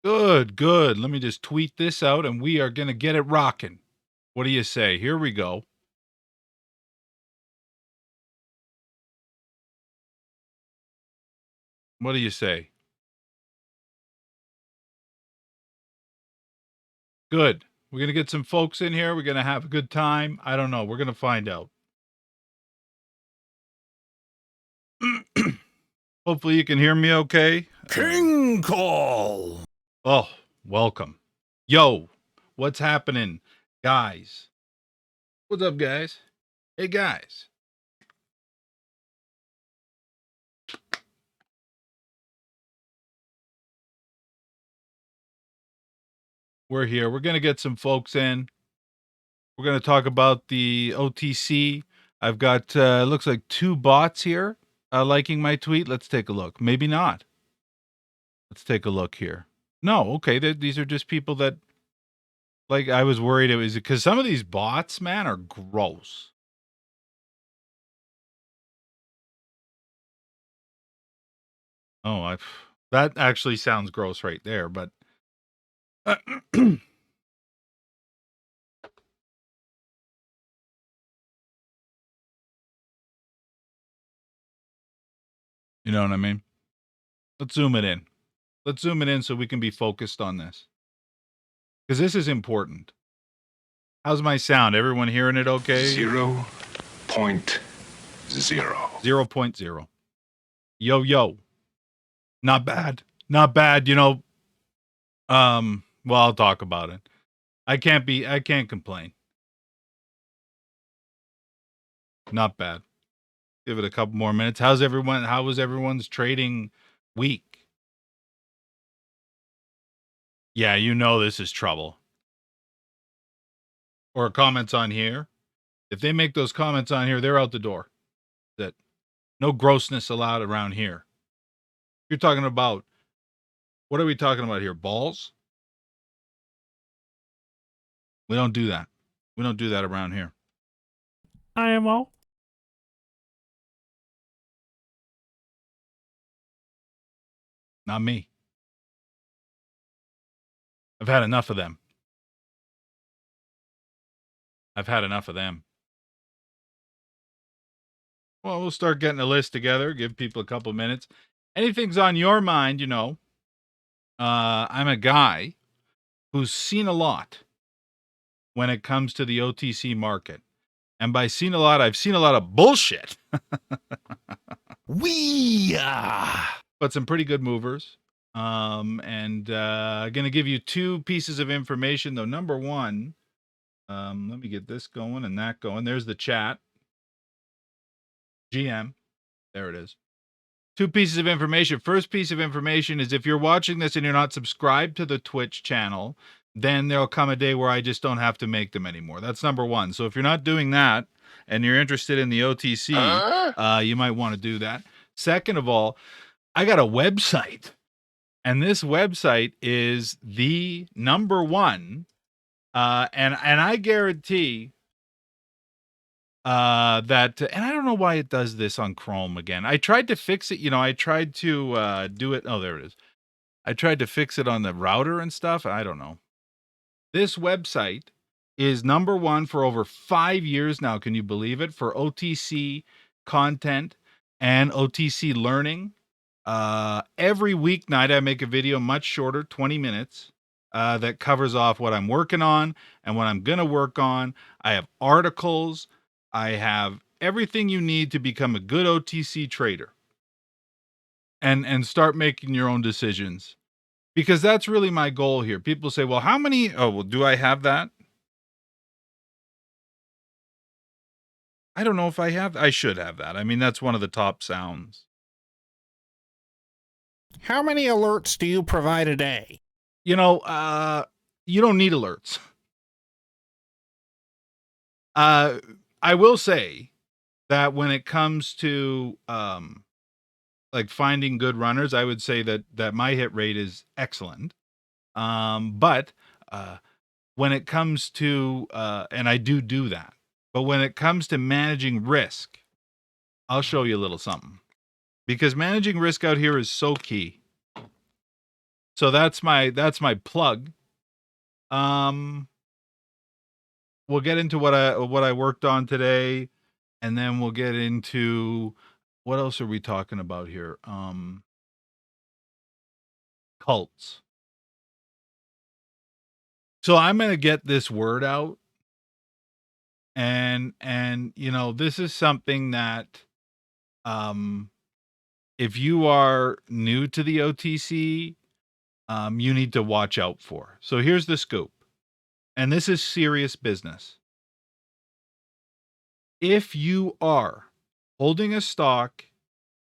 Good, good. Let me just tweet this out and we are going to get it rocking. What do you say? Here we go. What do you say? Good. We're going to get some folks in here. We're going to have a good time. I don't know. We're going to find out. Hopefully you can hear me okay. King Call. Oh, welcome. Yo, what's happening, guys? What's up, guys? Hey, guys. We're here. We're going to get some folks in. We're going to talk about the OTC. I've got, looks like 2 bots here liking my tweet. Let's take a look. Maybe not. Let's take a look here. No, okay. These are just people that, like, I was worried it was because some of these bots, man, are gross. Oh, that actually sounds gross right there, but you know what I mean? Let's zoom it in. Let's zoom it in so we can be focused on this. Because this is important. How's my sound? Everyone hearing it okay? 0.0. 0.0. Yo, yo. Not bad. Not bad, well, I'll talk about it. I can't complain. Not bad. Give it a couple more minutes. How was everyone's trading week? Yeah, you know this is trouble. Or comments on here. If they make those comments on here, they're out the door. That no grossness allowed around here. You're talking about, what are we talking about here? Balls? We don't do that. We don't do that around here. IMO. Not me. I've had enough of them. I've had enough of them. Well, we'll start getting a list together, give people a couple minutes. Anything's on your mind, I'm a guy who's seen a lot when it comes to the OTC market. And by seen a lot, I've seen a lot of bullshit. But some pretty good movers. And going to give you 2 pieces of information, though. Number one, let me get this going and that going. There's the chat. GM. There it is. 2 pieces of information. First piece of information is if you're watching this and you're not subscribed to the Twitch channel, then there'll come a day where I just don't have to make them anymore. That's number one. So if you're not doing that and you're interested in the OTC, you might want to do that. Second of all, I got a website, and this website is the number one. And I guarantee that, and I don't know why it does this on Chrome again. I tried to fix it. I tried to do it. Oh, there it is. I tried to fix it on the router and stuff. I don't know. This website is number one for over 5 years now. Can you believe it? For OTC content and OTC learning. Every weeknight I make a video much shorter, 20 minutes, that covers off what I'm working on and what I'm going to work on. I have articles. I have everything you need to become a good OTC trader and start making your own decisions, because that's really my goal here. People say, well, how many? Oh, well, do I have that? I don't know if I have. I should have that. I mean, that's one of the top sounds. How many alerts do you provide a day? You don't need alerts. I will say that when it comes to like finding good runners, I would say that my hit rate is excellent. But when it comes to and I do that, but when it comes to managing risk, I'll show you a little something, because managing risk out here is so key. So that's my plug. We'll get into what I worked on today, and then we'll get into what else are we talking about here? Cults. So I'm gonna get this word out, and this is something that um if you are new to the OTC, you need to watch out for. So here's the scoop, and this is serious business. If you are holding a stock,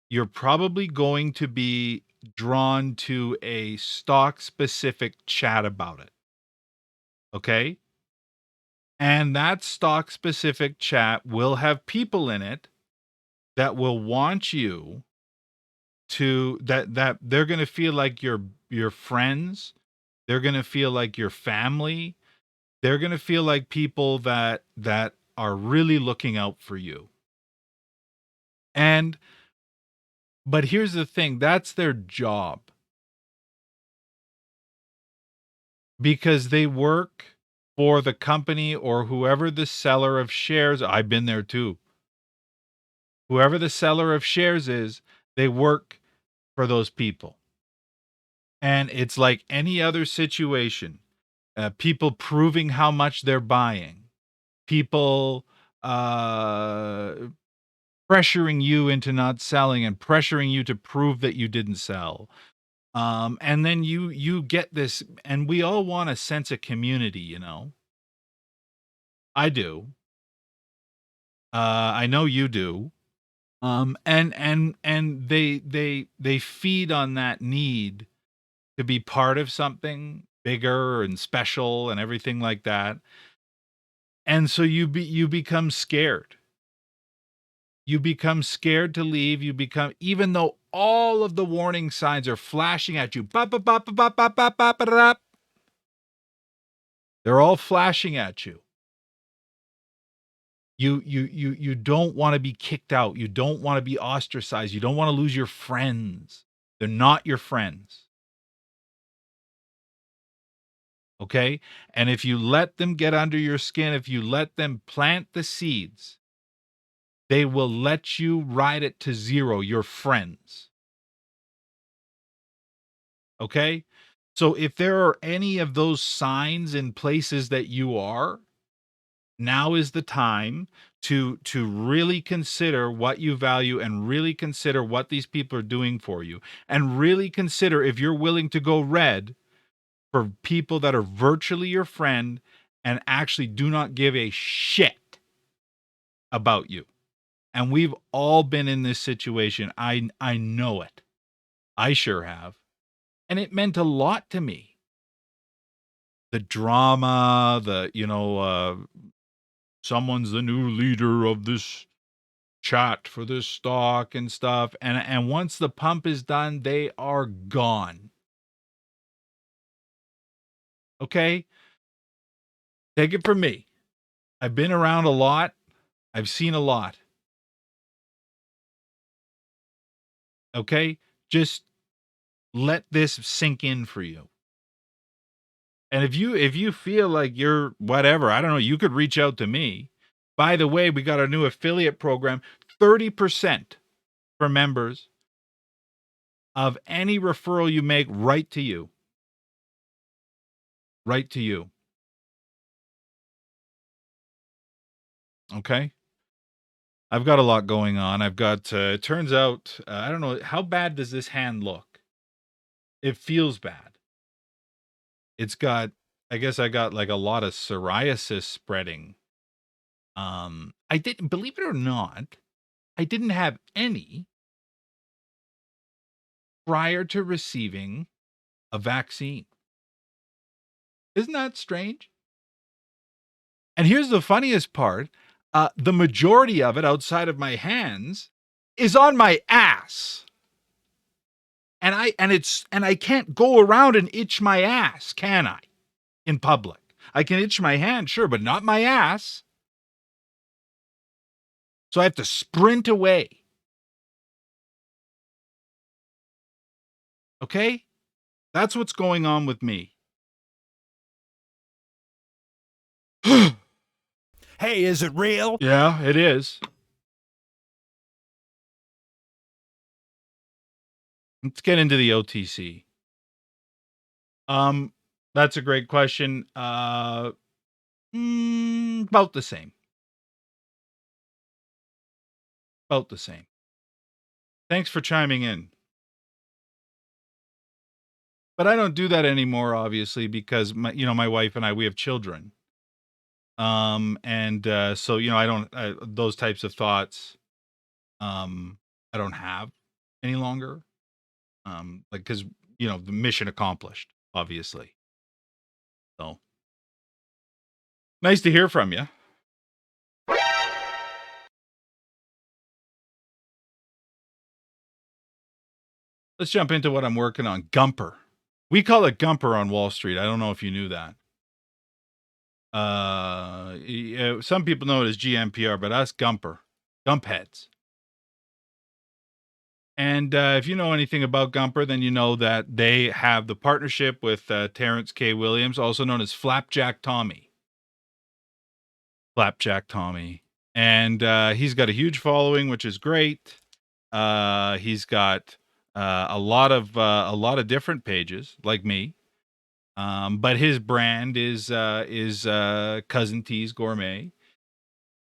you're probably going to be drawn to a stock specific chat about it. Okay. And that stock specific chat will have people in it that will want you to that they're going to feel like your friends, they're going to feel like your family, they're going to feel like people that are really looking out for you. And but here's the thing, that's their job. Because they work for the company or whoever the seller of shares, I've been there too. Whoever the seller of shares is, they work for those people. And it's like any other situation. People proving how much they're buying. People uh, pressuring you into not selling and pressuring you to prove that you didn't sell. And then you get this, and we all want a sense of community. I do. I know you do. And they feed on that need to be part of something bigger and special and everything like that. And so you become scared. You become scared to leave. You become, even though all of the warning signs are flashing at you. Bop, bop, bop, bop, bop, bop, bop, bop, bop. They're all flashing at you. You don't want to be kicked out. You don't want to be ostracized. You don't want to lose your friends. They're not your friends. Okay? And if you let them get under your skin, if you let them plant the seeds, they will let you ride it to zero, your friends. Okay? So if there are any of those signs in places that you are, now is the time to really consider what you value and really consider what these people are doing for you, and really consider if you're willing to go red for people that are virtually your friend and actually do not give a shit about you. And we've all been in this situation. I know it. I sure have. And it meant a lot to me. The drama, someone's the new leader of this chat for this stock and stuff. And once the pump is done, they are gone. Okay? Take it from me. I've been around a lot. I've seen a lot. Okay? Just let this sink in for you. And if you feel like you're whatever, I don't know, you could reach out to me. By the way, we got a new affiliate program, 30% for members of any referral you make, right to you. Right to you. Okay? I've got a lot going on. I've got it turns out, I don't know, how bad does this hand look? It feels bad. It's got, I guess I got like a lot of psoriasis spreading. I didn't, believe it or not, I didn't have any prior to receiving a vaccine. Isn't that strange? And here's the funniest part. The majority of it outside of my hands is on my ass. And I can't go around and itch my ass, can I? In public. I can itch my hand, sure, but not my ass. So I have to sprint away. Okay? That's what's going on with me. Hey, is it real? Yeah, it is. Let's get into the OTC. Um, that's a great question. About the same. About the same. Thanks for chiming in. But I don't do that anymore, obviously, because my wife and I, we have children. And so I don't those types of thoughts. I don't have any longer. Like because the mission accomplished, obviously. So nice to hear from you. Let's jump into what I'm working on. Gumper. We call it Gumper on Wall Street. I don't know if you knew that. Yeah, some people know it as GMPR, but us Gumper, Gump heads. And if you know anything about Gumper, then you know that they have the partnership with Terrence K. Williams, also known as Flapjack Tommy. Flapjack Tommy. And he's got a huge following, which is great. He's got a lot of different pages, like me. But his brand is Cousin T's Gourmet,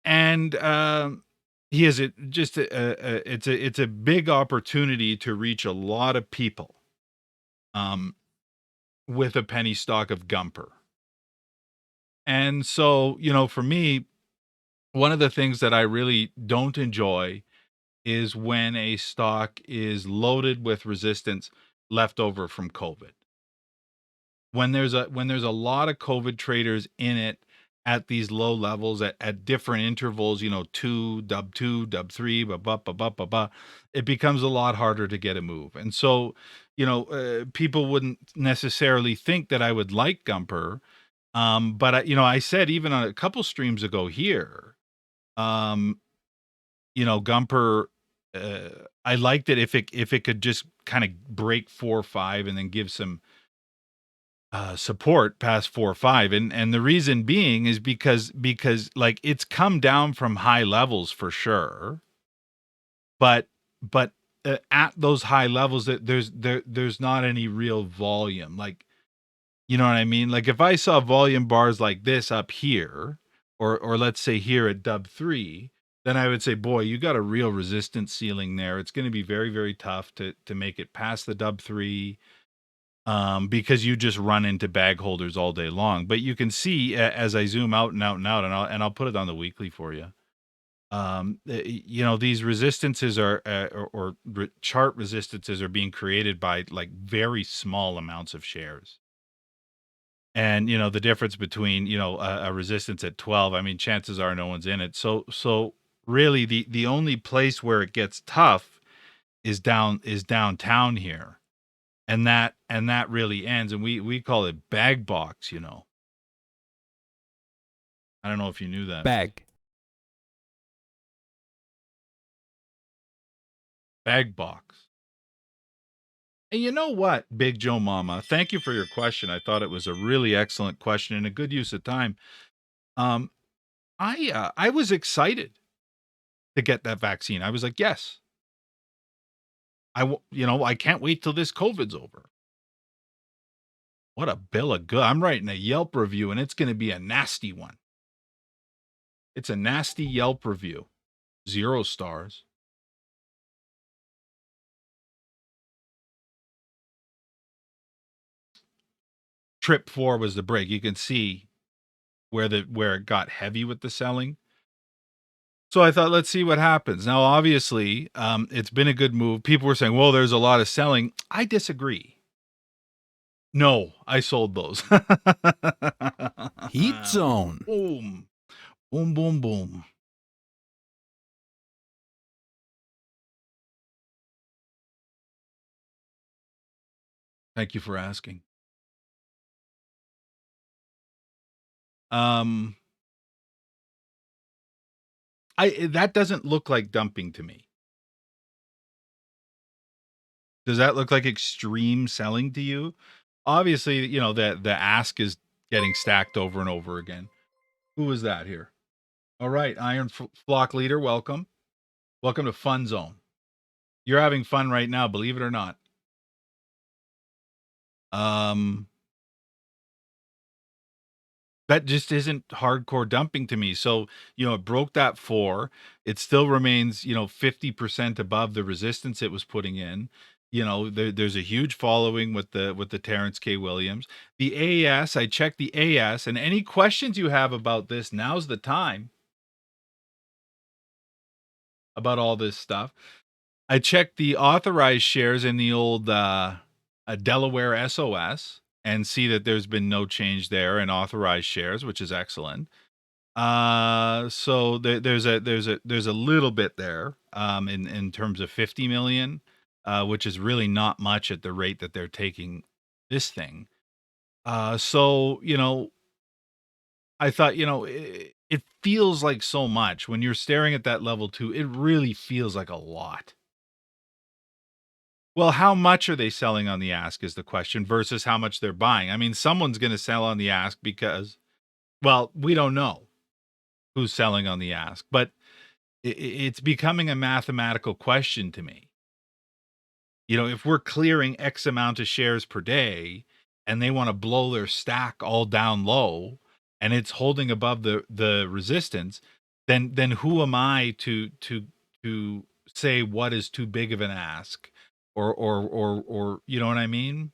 and he has it's a big opportunity to reach a lot of people, um, with a penny stock of Gumper. And so, for me, one of the things that I really don't enjoy is when a stock is loaded with resistance left over from COVID. When there's a lot of COVID traders in it at these low levels at different intervals, two, dub three, it becomes a lot harder to get a move. And so, people wouldn't necessarily think that I would like Gumper. But I said even on a couple streams ago here, um, Gumper, uh, I liked it if it could just kind of break 4 or 5 and then give some support past 4 or 5, and the reason being is because like it's come down from high levels for sure, but at those high levels that there's not any real volume, like, you know what I mean? Like if I saw volume bars like this up here, or let's say here at dub 3, then I would say, boy, you got a real resistance ceiling there. It's going to be very, very tough to make it past the dub 3, because you just run into bag holders all day long. But you can see as I zoom out and out and out, and I'll put it on the weekly for you. These resistances are chart resistances are being created by like very small amounts of shares. And the difference between a resistance at 12, I mean, chances are no one's in it. So really the only place where it gets tough is downtown here, and that really ends, and we call it bag box. I don't know if you knew that. Bag box. And you know what, Big Joe Mama, thank you for your question. I thought it was a really excellent question and a good use of time. um I was excited to get that vaccine. I was like, yes, I can't wait till this COVID's over. What a bill of good. I'm writing a Yelp review, and it's going to be a nasty one. It's a nasty Yelp review. 0 stars. Trip 4 was the break. You can see where it got heavy with the selling. So I thought, let's see what happens. Now, obviously, it's been a good move. People were saying, well, there's a lot of selling. I disagree. No, I sold those. Heat zone. Boom. Boom, boom, boom. Thank you for asking. Um, that doesn't look like dumping to me. Does that look like extreme selling to you? Obviously, you know, the ask is getting stacked over and over again. Who was that here? All right, Flock Leader, welcome. Welcome to Fun Zone. You're having fun right now, believe it or not. That just isn't hardcore dumping to me. So, you know, it broke that floor. It still remains, you know, 50% above the resistance it was putting in. You know, there's a huge following with the Terrence K. Williams. The AS, I checked the AS, and any questions you have about this, now's the time about all this stuff. I checked the authorized shares in the old Delaware SOS and see that there's been no change there in authorized shares, which is excellent. So there's a little bit there in terms of 50 million, which is really not much at the rate that they're taking this thing. So you know, I thought, you know, it feels like so much when you're staring at that level 2. It really feels like a lot. Well, how much are they selling on the ask is the question versus how much they're buying. I mean, someone's going to sell on the ask because, well, we don't know who's selling on the ask, but it's becoming a mathematical question to me. You know, if we're clearing X amount of shares per day and they want to blow their stack all down low and it's holding above the resistance, then who am I to say what is too big of an ask or you know what I mean?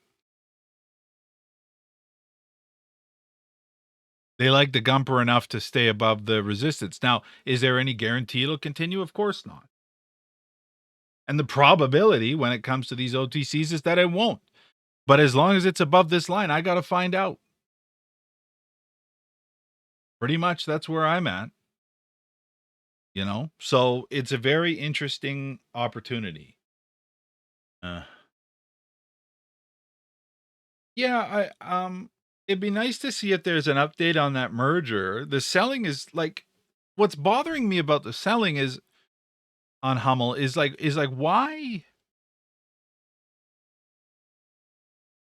They like the gumper enough to stay above the resistance. Now, is there any guarantee it'll continue? Of course not. And the probability when it comes to these OTCs is that it won't. But as long as it's above this line, I got to find out. Pretty much that's where I'm at. You know? So it's a very interesting opportunity. Yeah, it'd be nice to see if there's an update on that merger. The selling is like what's bothering me about the selling is on Hummel is like why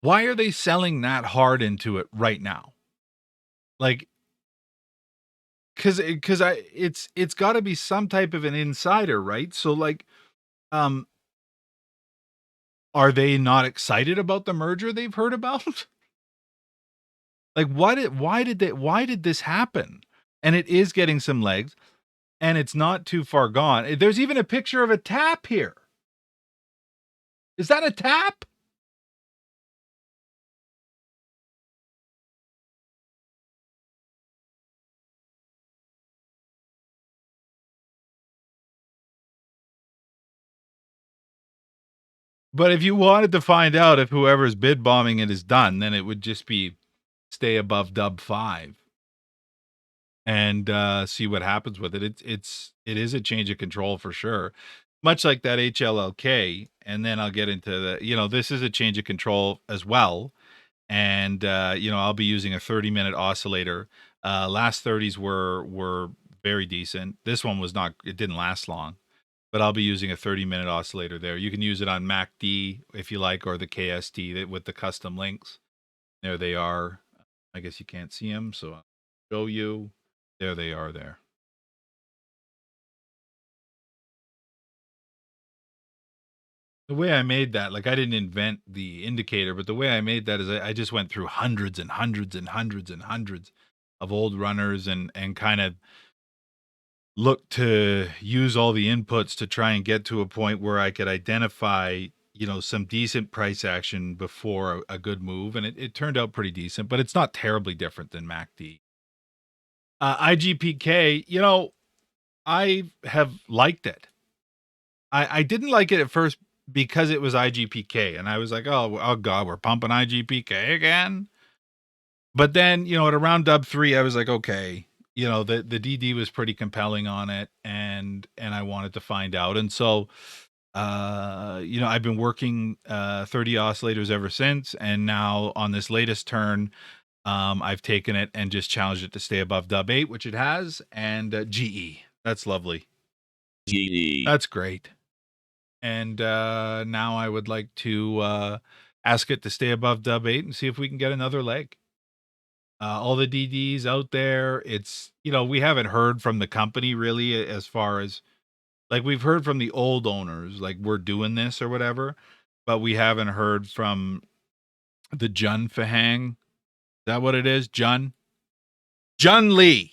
are they selling that hard into it right now? Like cuz it's got to be some type of an insider, right? So like um are they not excited about the merger they've heard about? Like why did this happen? And it is getting some legs and it's not too far gone. There's even a picture of a tap here. Is that a tap? But if you wanted to find out if whoever's bid bombing it is done, then it would just be stay above dub 5 and see what happens with it. It is a change of control for sure. Much like that HLLK, and then I'll get into the, you know, this is a change of control as well. And you know, I'll be using a 30-minute oscillator. Last 30s were very decent. This one was not, it didn't last long. But I'll be using a 30-minute oscillator there. You can use it on MACD if you like, or the KST with the custom links. There they are. I guess you can't see them, so I'll show you. There they are there. The way I made that, like I didn't invent the indicator, but the way I made that is I just went through hundreds and hundreds and hundreds and hundreds of old runners and kind of look to use all the inputs to try and get to a point where I could identify, you know, some decent price action before a good move. And it turned out pretty decent, but it's not terribly different than MACD. IGPK, you know, I have liked it. I didn't like it at first because it was IGPK. And I was like, oh God, we're pumping IGPK again. But then, you know, at around dub 3, I was like, okay, you know, the DD was pretty compelling on it and I wanted to find out. And so you know, I've been working 30 oscillators ever since, and now on this latest turn, I've taken it and just challenged it to stay above dub 8, which it has, and GE. That's lovely. GE. That's great. And now I would like to ask it to stay above dub 8 and see if we can get another leg. All the DDs out there, it's, we haven't heard from the company really as far as, like, we've heard from the old owners, like, we're doing this or whatever, but we haven't heard from the Jun Fahang. Is that what it is? Jun Lee.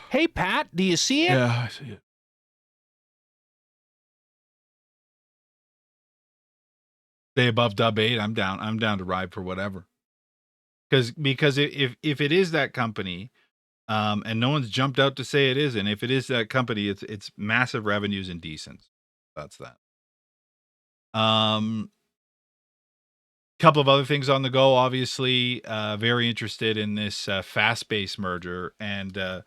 Hey, Pat, do you see it? Yeah, I see it. Stay above dub 8. I'm down. I'm down to ride for whatever. Because if it is that company, and no one's jumped out to say it isn't. If it is that company, it's massive revenues and decent. That's that. Couple of other things on the go. Obviously, very interested in this fast-based merger, and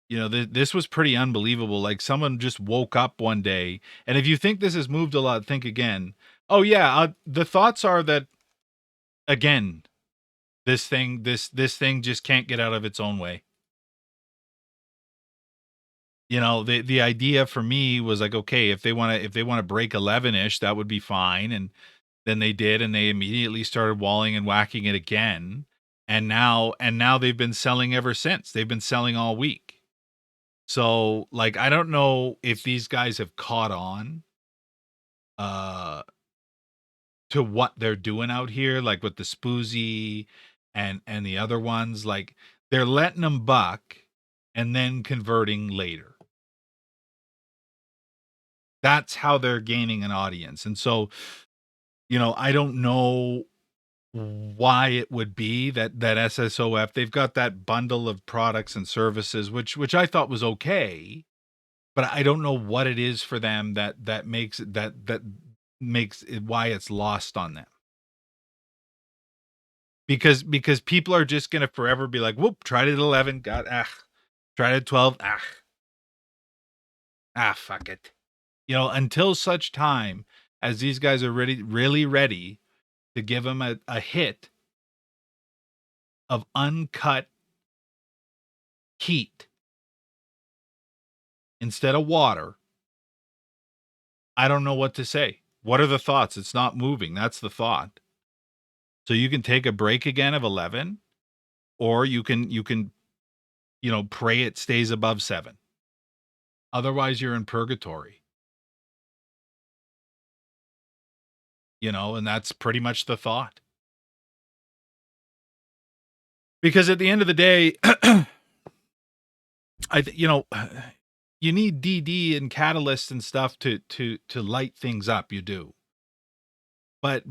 this was pretty unbelievable. Like, someone just woke up one day, and if you think this has moved a lot, think again. Oh yeah, the thoughts are that, again, this thing just can't get out of its own way. The idea for me was like, okay, if they want to break 11-ish, that would be fine. And then they did, and they immediately started walling and whacking it again. And now they've been selling ever since. They've been selling all week. So, like, I don't know if these guys have caught on uh to what they're doing out here, like with the Spoozy and the other ones. Like, they're letting them buck and then converting later. That's how they're gaining an audience. And so, I don't know why it would be that SSOF, they've got that bundle of products and services, which I thought was okay, but I don't know what it is for them that makes it why it's lost on them. Because people are just gonna forever be like, whoop, tried it at 11, tried it at 12, fuck it. Until such time as these guys are really ready to give them a hit of uncut heat instead of water, I don't know what to say. What are the thoughts? It's not moving. That's the thought. So you can take a break again of 11, or you can pray it stays above 7. Otherwise, you're in purgatory. And that's pretty much the thought. Because at the end of the day, you need DD and catalyst and stuff to light things up. You do. But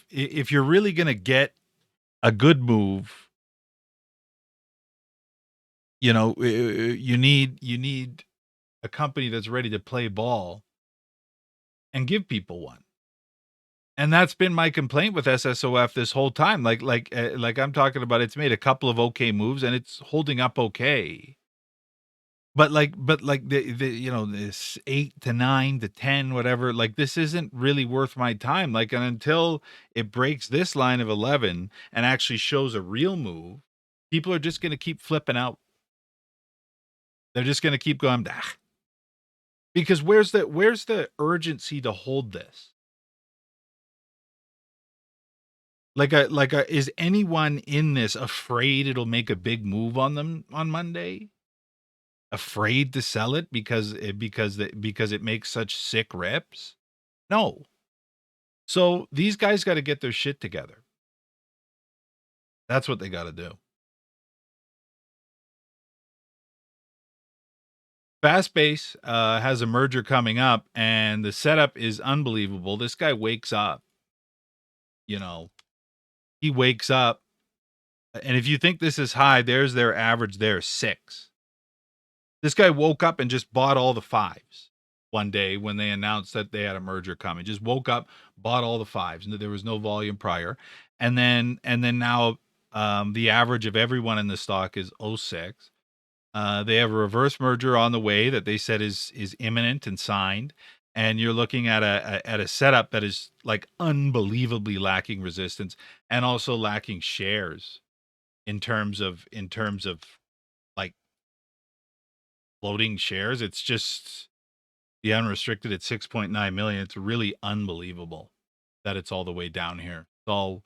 if you're really gonna get a good move, you need a company that's ready to play ball and give people one. And that's been my complaint with SSOF this whole time. Like I'm talking about, it's made a couple of okay moves and it's holding up okay. But the this 8 to 9 to 10, whatever, like, this isn't really worth my time. Like, and until it breaks this line of 11 and actually shows a real move, people are just going to keep flipping out. They're just going to keep going, because where's the urgency to hold this? Is anyone in this afraid it'll make a big move on them on Monday? Afraid to sell it because it makes such sick rips? No. So these guys got to get their shit together. That's what they got to do. Fastbase has a merger coming up, and the setup is unbelievable. This guy wakes up. He wakes up, and if you think this is high, there's their average there, 6. This guy woke up and just bought all the 5s one day when they announced that they had a merger coming. Just woke up, bought all the 5s, and there was no volume prior. And then now the average of everyone in the stock is 06. They have a reverse merger on the way that they said is imminent and signed. and you're looking at a setup that is like unbelievably lacking resistance and also lacking shares in terms of like floating shares. It's just the unrestricted at 6.9 million. It's really unbelievable that it's all the way down here. So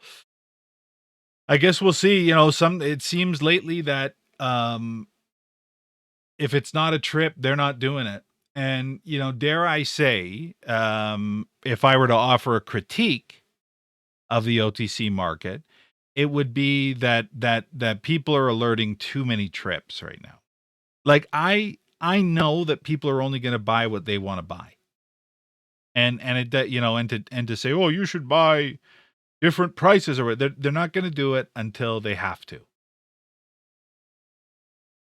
I guess we'll see. It seems lately that if it's not a trip, they're not doing it. And dare I say, if I were to offer a critique of the OTC market, it would be that people are alerting too many trips right now. Like I know that people are only going to buy what they want to buy. And it that and to say, "Oh, you should buy different prices," or they're not going to do it until they have to.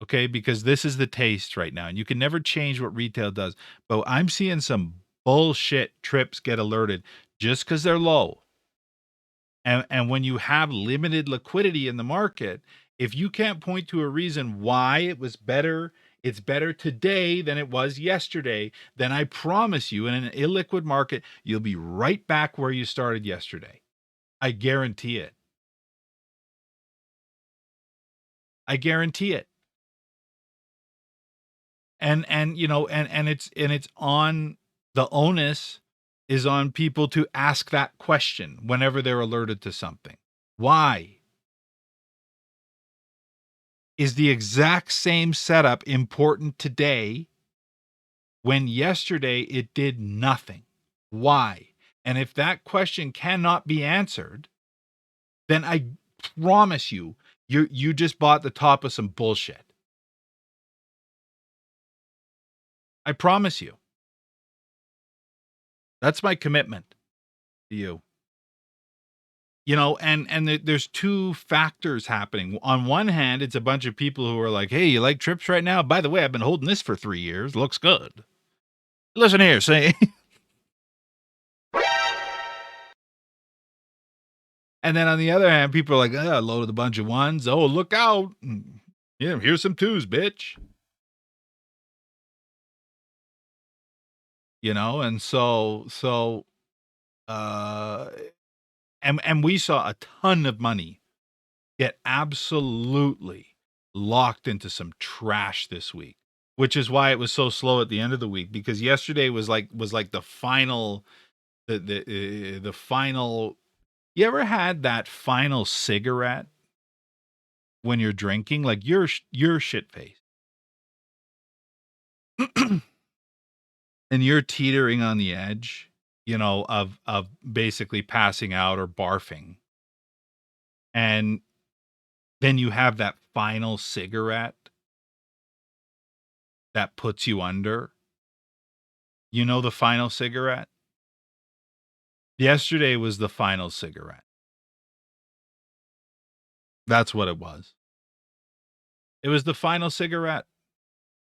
Okay, because this is the taste right now, and you can never change what retail does. But I'm seeing some bullshit trips get alerted just because they're low. And when you have limited liquidity in the market, if you can't point to a reason why it's better today than it was yesterday, then I promise you, in an illiquid market, you'll be right back where you started yesterday. I guarantee it. I guarantee it. And it's on the onus is on people to ask that question whenever they're alerted to something. Why? Is the exact same setup important today when yesterday it did nothing? Why? And if that question cannot be answered, then I promise you just bought the top of some bullshit. I promise you. That's my commitment to you. There's two factors happening. On one hand, it's a bunch of people who are like, "Hey, you like trips right now? By the way, I've been holding this for 3 years. Looks good. Listen here, say." And then on the other hand, people are like, "Oh, I loaded a bunch of ones. Oh, look out. Yeah, here's some twos, bitch." And uh and we saw a ton of money get absolutely locked into some trash this week, which is why it was so slow at the end of the week, because yesterday was like the final the final. You ever had that final cigarette when you're drinking, like you're shit faced and you're teetering on the edge, of basically passing out or barfing, and then you have that final cigarette that puts you under. The final cigarette? Yesterday was the final cigarette. That's what it was. It was the final cigarette.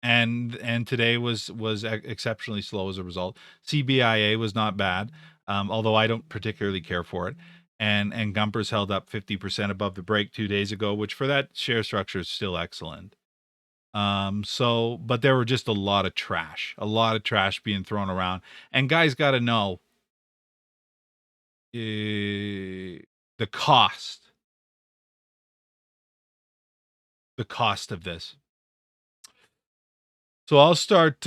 And today was exceptionally slow as a result. CBIA was not bad, although I don't particularly care for it. And Gumpers held up 50% above the break 2 days ago, which for that share structure is still excellent. But there were just a lot of trash being thrown around. And guys got to know the cost of this. So I'll start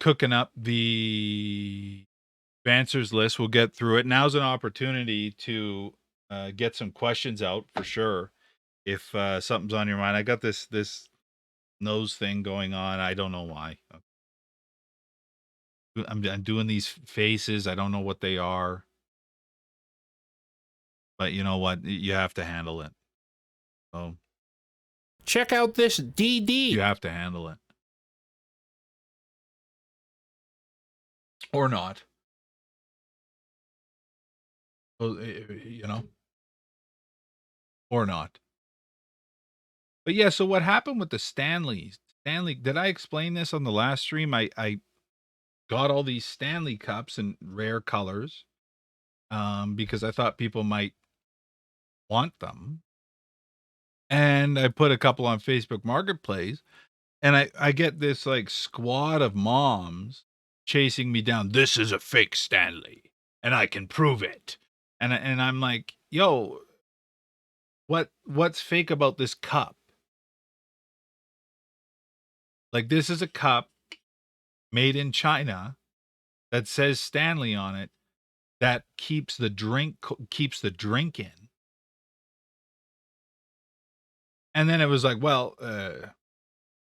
cooking up the answers list. We'll get through it. Now's an opportunity to get some questions out for sure. If something's on your mind, I got this nose thing going on. I don't know why. I'm doing these faces. I don't know what they are, but you know what? You have to handle it. So Check out this you DD. have to handle it, or not. Well, or not. But yeah, so what happened with the Stanleys? Stanley, did I explain this on the last stream? I got all these Stanley cups in rare colors, because I thought people might want them. And I put a couple on Facebook Marketplace, and I get this like squad of moms chasing me down. This is a fake Stanley, and I can prove it. And I'm like, yo, what's fake about this cup? Like, this is a cup made in China that says Stanley on it that keeps the drink in. And then it was like, well, and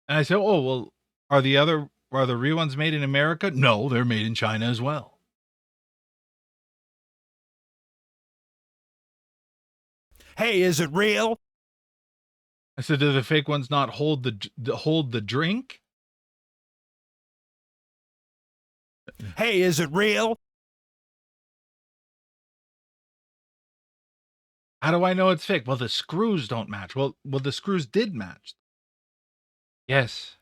I said, oh well, are the real ones made in America? No, they're made in China as well. Hey, is it real? I said, do the fake ones not hold the drink? Hey, is it real? How do I know it's fake? Well, the screws don't match. Well, the screws did match. Yes,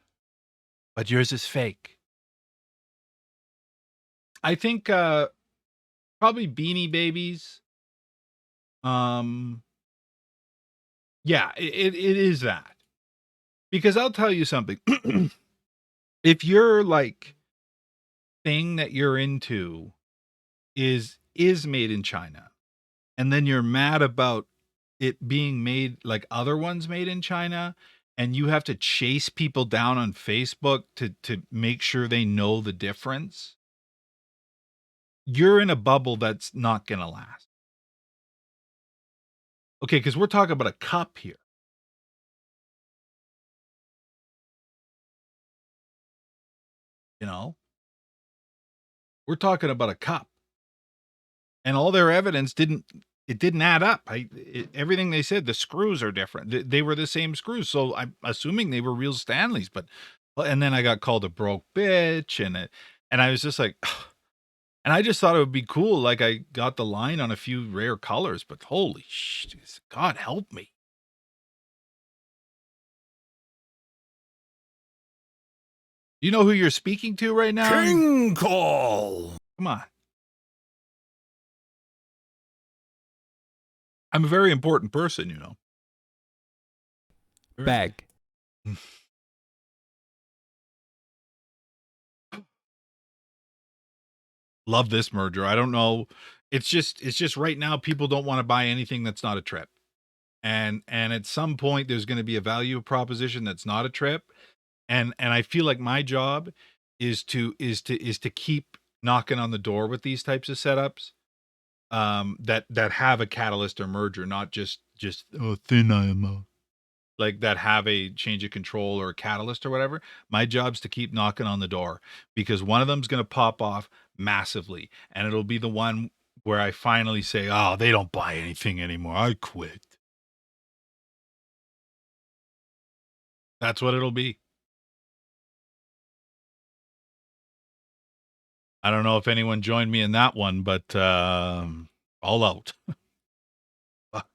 but yours is fake. I think probably Beanie Babies. Yeah, it is that. Because I'll tell you something. If your like thing that you're into is made in China, and then you're mad about it being made like other ones made in China, and you have to chase people down on Facebook to make sure they know the difference, you're in a bubble that's not gonna last. Okay, because we're talking about a cup here. You know, we're talking about a cup, and all their evidence didn't add up. Everything they said, the screws are different. They were the same screws, so I'm assuming they were real Stanleys. But and then I got called a broke bitch, and I was just like, and I just thought it would be cool. Like I got the line on a few rare colors, but holy shit, God help me. You know who you're speaking to right now? King call. Come on. I'm a very important person, you know. Bag. Love this merger. I don't know. It's just right now people don't want to buy anything that's not a trip. And at some point there's going to be a value proposition that's not a trip. And I feel like my job is to keep knocking on the door with these types of setups that have a catalyst or merger, not just oh, thin IMO. Like that have a change of control or a catalyst or whatever. My job's to keep knocking on the door because one of them's going to pop off massively, and it'll be the one where I finally say, "Oh, they don't buy anything anymore. I quit." That's what it'll be. I don't know if anyone joined me in that one, but all out. Fuck.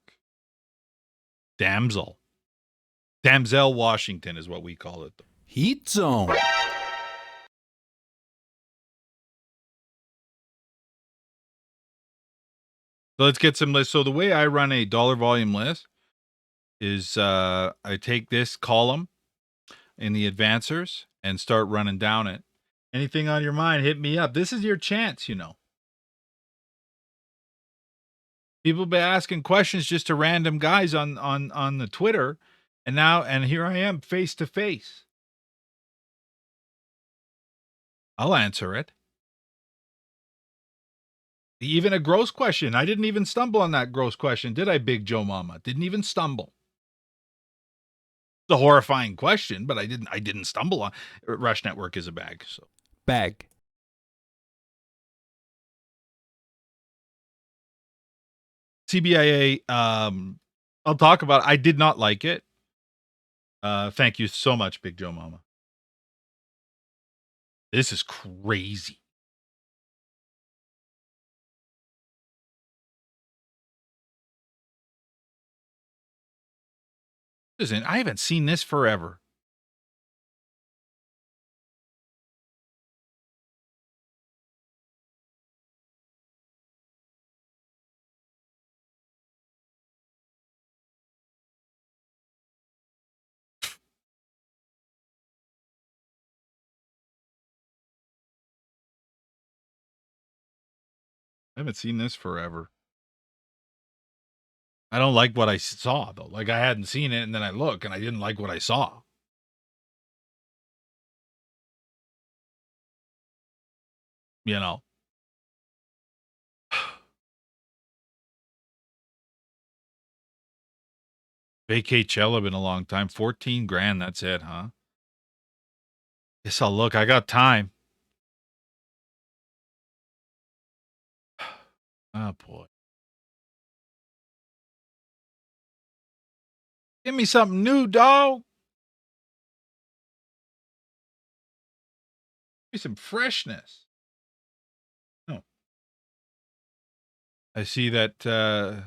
Damsel. Damsel Washington is what we call it. Heat zone. So let's get some lists. So the way I run a dollar volume list is I take this column in the advancers and start running down it. Anything on your mind, hit me up. This is your chance, you know. People been asking questions just to random guys on the Twitter, and here I am face to face. I'll answer it. Even a gross question. I didn't even stumble on that gross question, did I, Big Joe Mama? Didn't even stumble. It's a horrifying question, but I didn't stumble on. Rush Network is a bag, so. Bag. CBIA, I'll talk about it. I did not like it. Thank you so much, Big Joe Mama. This is crazy. Listen, I haven't seen this forever. I haven't seen this forever. I don't like what I saw though. Like I hadn't seen it, and then I look, and I didn't like what I saw. You know. Vacatella been a long time. 14 grand. That's it, huh? Guess I'll look. I got time. Oh boy. Give me something new, dog. Give me some freshness. Oh, I see that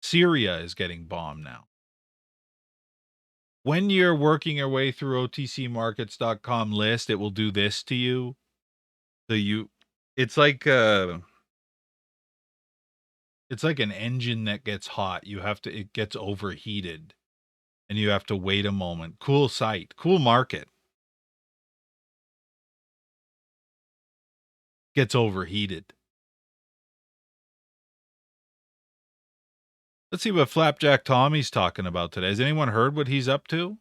Syria is getting bombed now. When you're working your way through OTCmarkets.com list, it will do this to you. So it's like it's like an engine that gets hot. It gets overheated and you have to wait a moment. Cool site, cool market. Gets overheated. Let's see what Flapjack Tommy's talking about today. Has anyone heard what he's up to?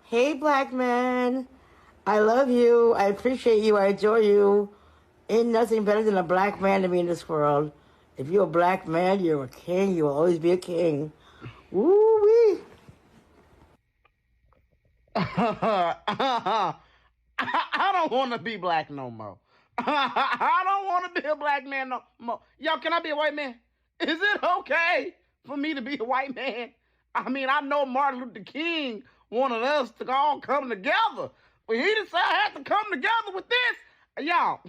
Hey, black man. I love you. I appreciate you. I adore you. Ain't nothing better than a black man to me in this world. If you're a black man, you're a king. You will always be a king. Woo-wee. I don't want to be black no more. I don't want to be a black man no more. Yo, can I be a white man? Is it okay for me to be a white man? I mean, I know Martin Luther King wanted us to all come together, but he decided I had to come together with this. Y'all,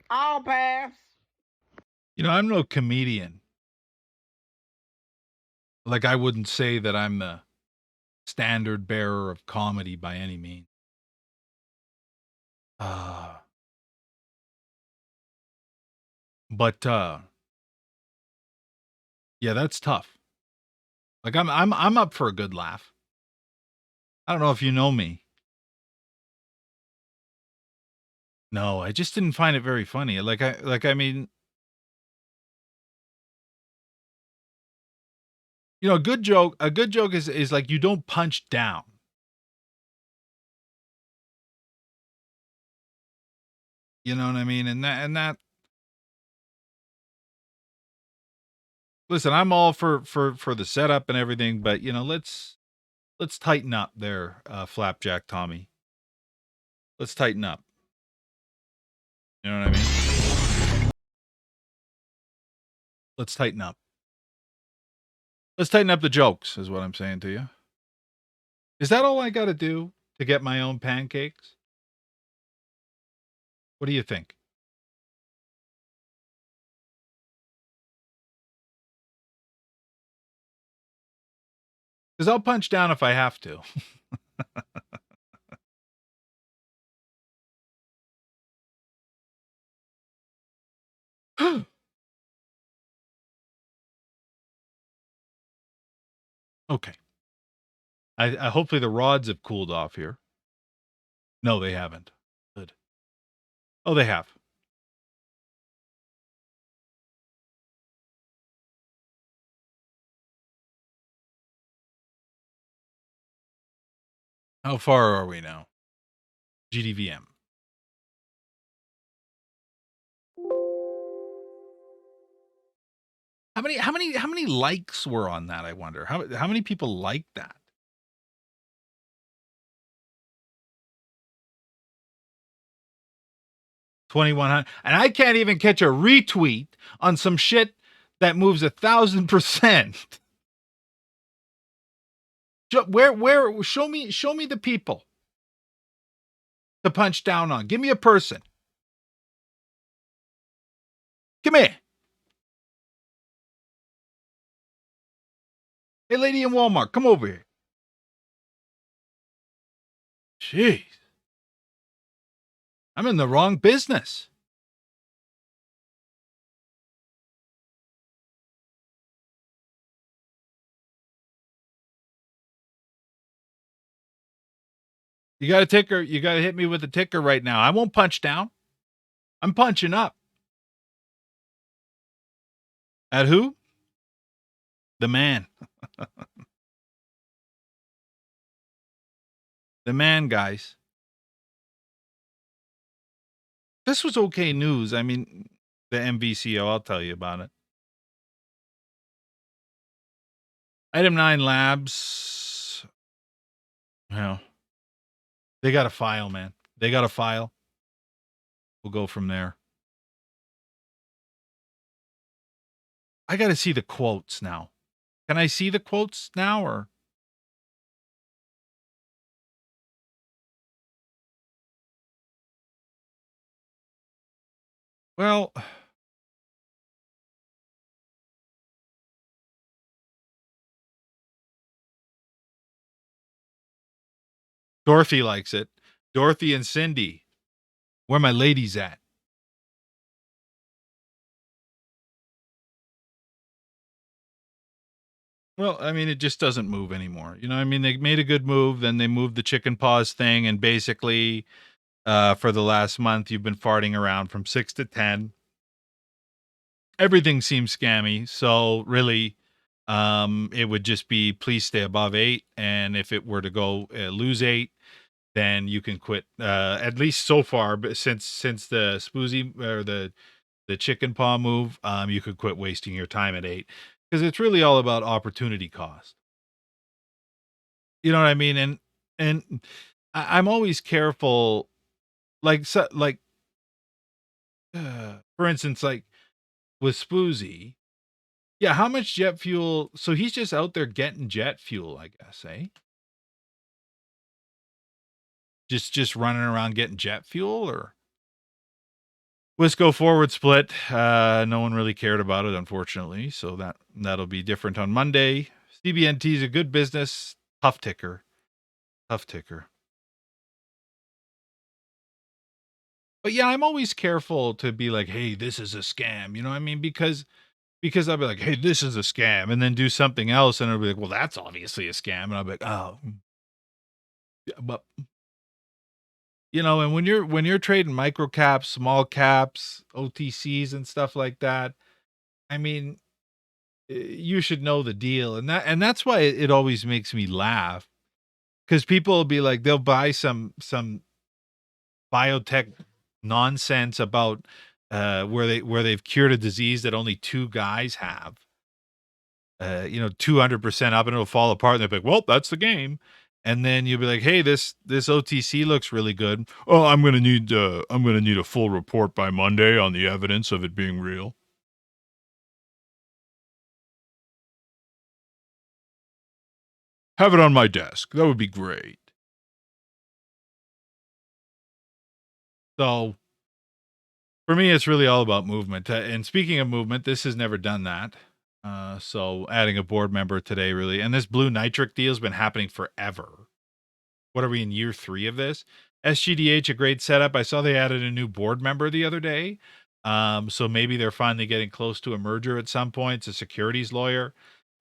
I'll pass. I'm no comedian. Like I wouldn't say that I'm the standard bearer of comedy by any means. But yeah, that's tough. Like I'm up for a good laugh. I don't know if you know me. No, I just didn't find it very funny. I mean, a good joke is like you don't punch down. You know what I mean? And that listen, I'm all for the setup and everything, but let's tighten up there, Flapjack Tommy. Let's tighten up. You know what I mean? Let's tighten up. Let's tighten up the jokes, is what I'm saying to you. Is that all I got to do to get my own pancakes? What do you think? Because I'll punch down if I have to. Okay. I hopefully the rods have cooled off here. No, they haven't. Good. Oh, they have. How far are we now? GDVM. How many likes were on that, I wonder? How many people liked that? 2,100. And I can't even catch a retweet on some shit that moves 1,000%. Where show me the people to punch down on. Give me a person. Come here. Hey, lady in Walmart, come over here. Jeez. I'm in the wrong business. You got a ticker. You got to hit me with a ticker right now. I won't punch down. I'm punching up. At who? The man. The man, guys. This was okay news. I mean, the MVCO, I'll tell you about it. Item 9 Labs. Well, they got a file, man. They got a file. We'll go from there. I got to see the quotes now. Can I see the quotes now or? Well, Dorothy likes it. Dorothy and Cindy. Where my ladies at? Well, I mean, it just doesn't move anymore. You know, I mean, they made a good move, then they moved the chicken paws thing, and basically, for the last month, you've been farting around from 6 to 10. Everything seems scammy, so really, it would just be please stay above 8, and if it were to go lose 8, then you can quit. At least so far, but since the spoozy or the chicken paw move, you could quit wasting your time at 8 because it's really all about opportunity cost. You know what I mean? And I'm always careful, like so, like for instance, like with Spoozy. Yeah, how much jet fuel? So he's just out there getting jet fuel, I guess, eh? Just running around getting jet fuel, or Wisco forward split. No one really cared about it, unfortunately. So that'll be different on Monday. CBNT is a good business. Tough ticker. Tough ticker. But yeah, I'm always careful to be like, hey, this is a scam. You know what I mean? Because I'll be like, hey, this is a scam, and then do something else, and I'll be like, well, that's obviously a scam. And I'll be like, oh, yeah, but you know, and when you're trading micro caps, small caps, OTCs and stuff like that, I mean, you should know the deal. And that's why it always makes me laugh. Because people will be like, they'll buy some biotech nonsense about where they've cured a disease that only two guys have. 200% up and it'll fall apart. And they'll be like, well, that's the game. And then you'll be like, hey, this OTC looks really good. Oh, I'm gonna need a full report by Monday on the evidence of it being real. Have it on my desk. That would be great. So for me, it's really all about movement. And speaking of movement, this has never done that. So adding a board member today, really, and this blue nitric deal has been happening forever. What are we in year 3 of this? SGDH, a great setup. I saw they added a new board member the other day. So maybe they're finally getting close to a merger at some point. It's a securities lawyer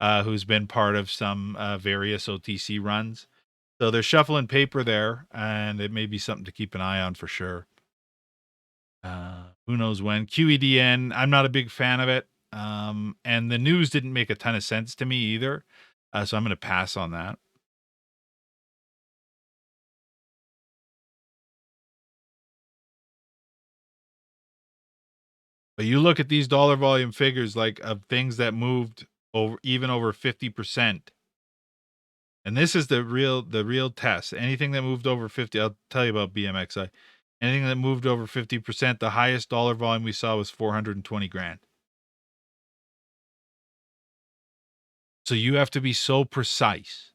who's been part of some various OTC runs. So they're shuffling paper there, and it may be something to keep an eye on for sure. Who knows when? QEDN, I'm not a big fan of it. And the news didn't make a ton of sense to me either. So I'm going to pass on that. But you look at these dollar volume figures like of things that moved over 50%. And this is the real test. Anything that moved over 50, I'll tell you about BMXI. Anything that moved over 50%, the highest dollar volume we saw was 420 grand. So you have to be so precise.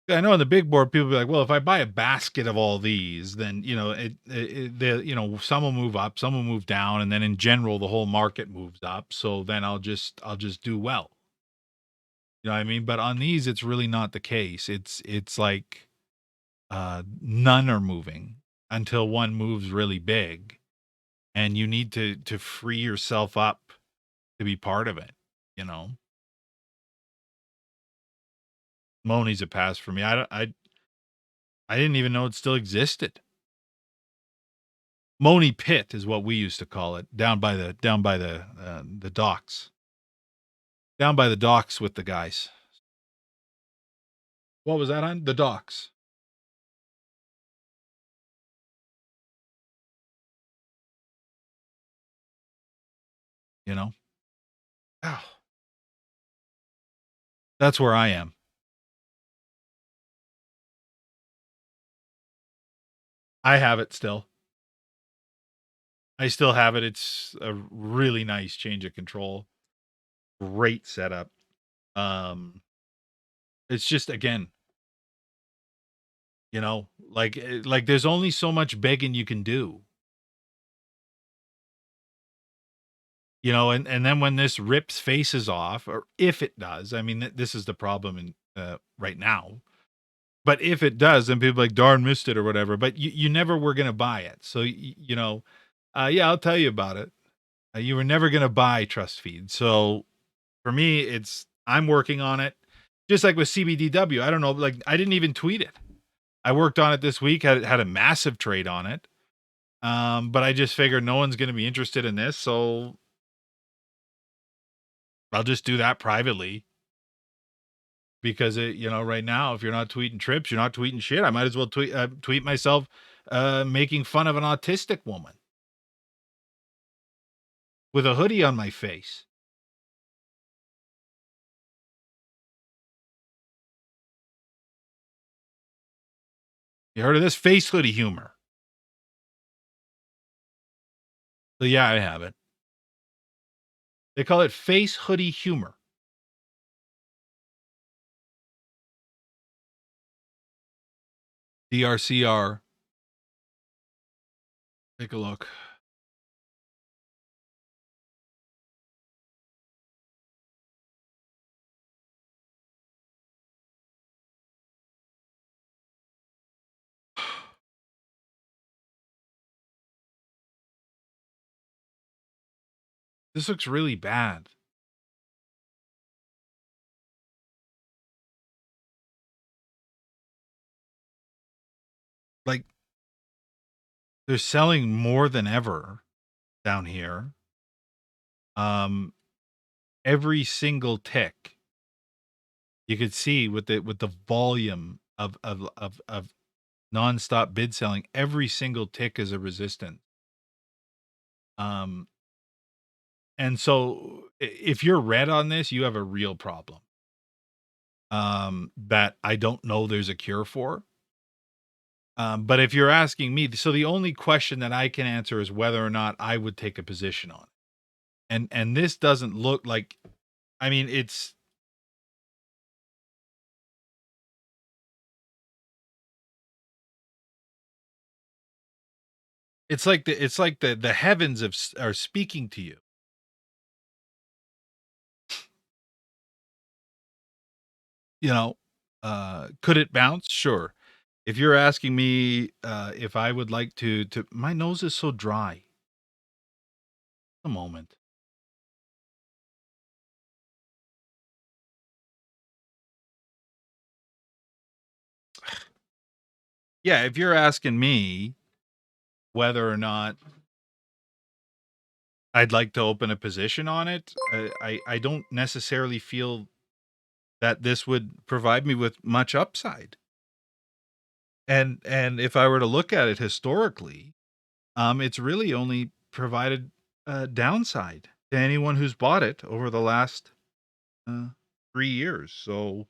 I know on the big board, people be like, well, if I buy a basket of all these, then, some will move up, some will move down. And then in general, the whole market moves up. So then I'll just do well. You know what I mean? But on these, it's really not the case. It's like, none are moving until one moves really big. And you need to free yourself up to be part of it, you know? Moni's a pass for me. I didn't even know it still existed. Moni Pit is what we used to call it, down by the docks. Down by the docks with the guys. What was that on? The docks. You know? Oh, that's where I am. I have it still. I still have it. It's a really nice change of control. Great setup. It's just again, like there's only so much begging you can do. And then when this rips faces off, or if it does, I mean, this is the problem in right now. But if it does, then people are like, darn, missed it or whatever. But you never were going to buy it. So, yeah, I'll tell you about it. You were never going to buy Trust Feed. So for me, I'm working on it. Just like with CBDW. I don't know, like I didn't even tweet it. I worked on it this week, had a massive trade on it. But I just figured no one's going to be interested in this. So I'll just do that privately. Because right now, if you're not tweeting trips, you're not tweeting shit. I might as well tweet myself making fun of an autistic woman with a hoodie on my face. You heard of this face hoodie humor? So yeah, I have it. They call it face hoodie humor. DRCR. Take a look. This looks really bad. Like, they're selling more than ever down here. Every single tick you could see with the volume of nonstop bid selling, every single tick is a resistance. Um, and so if you're red on this, you have a real problem. That I don't know there's a cure for. But if you're asking me, so the only question that I can answer is whether or not I would take a position on it. And this doesn't look like, I mean, it's like the heavens are speaking to you. Could it bounce? Sure. If you're asking me if I would like to my nose is so dry. A moment. Yeah, if you're asking me whether or not I'd like to open a position on it, I don't necessarily feel that this would provide me with much upside. And if I were to look at it historically, it's really only provided downside to anyone who's bought it over the last 3 years. So,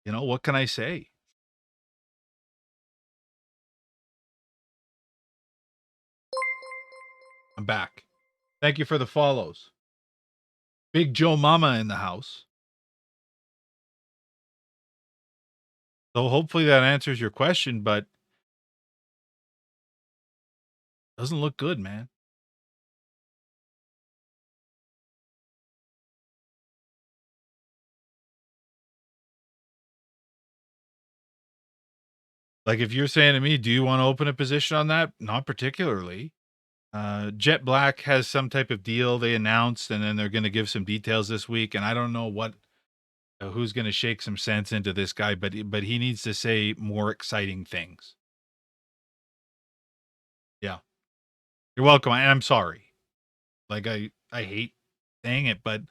what can I say? I'm back. Thank you for the follows. Big Joe Mama in the house. So hopefully that answers your question, but doesn't look good, man. Like if you're saying to me, do you want to open a position on that? Not particularly. Jet Black has some type of deal they announced, and then they're going to give some details this week. And I don't know who's going to shake some sense into this guy, but he needs to say more exciting things. Yeah, you're welcome. I'm sorry. Like I hate saying it, but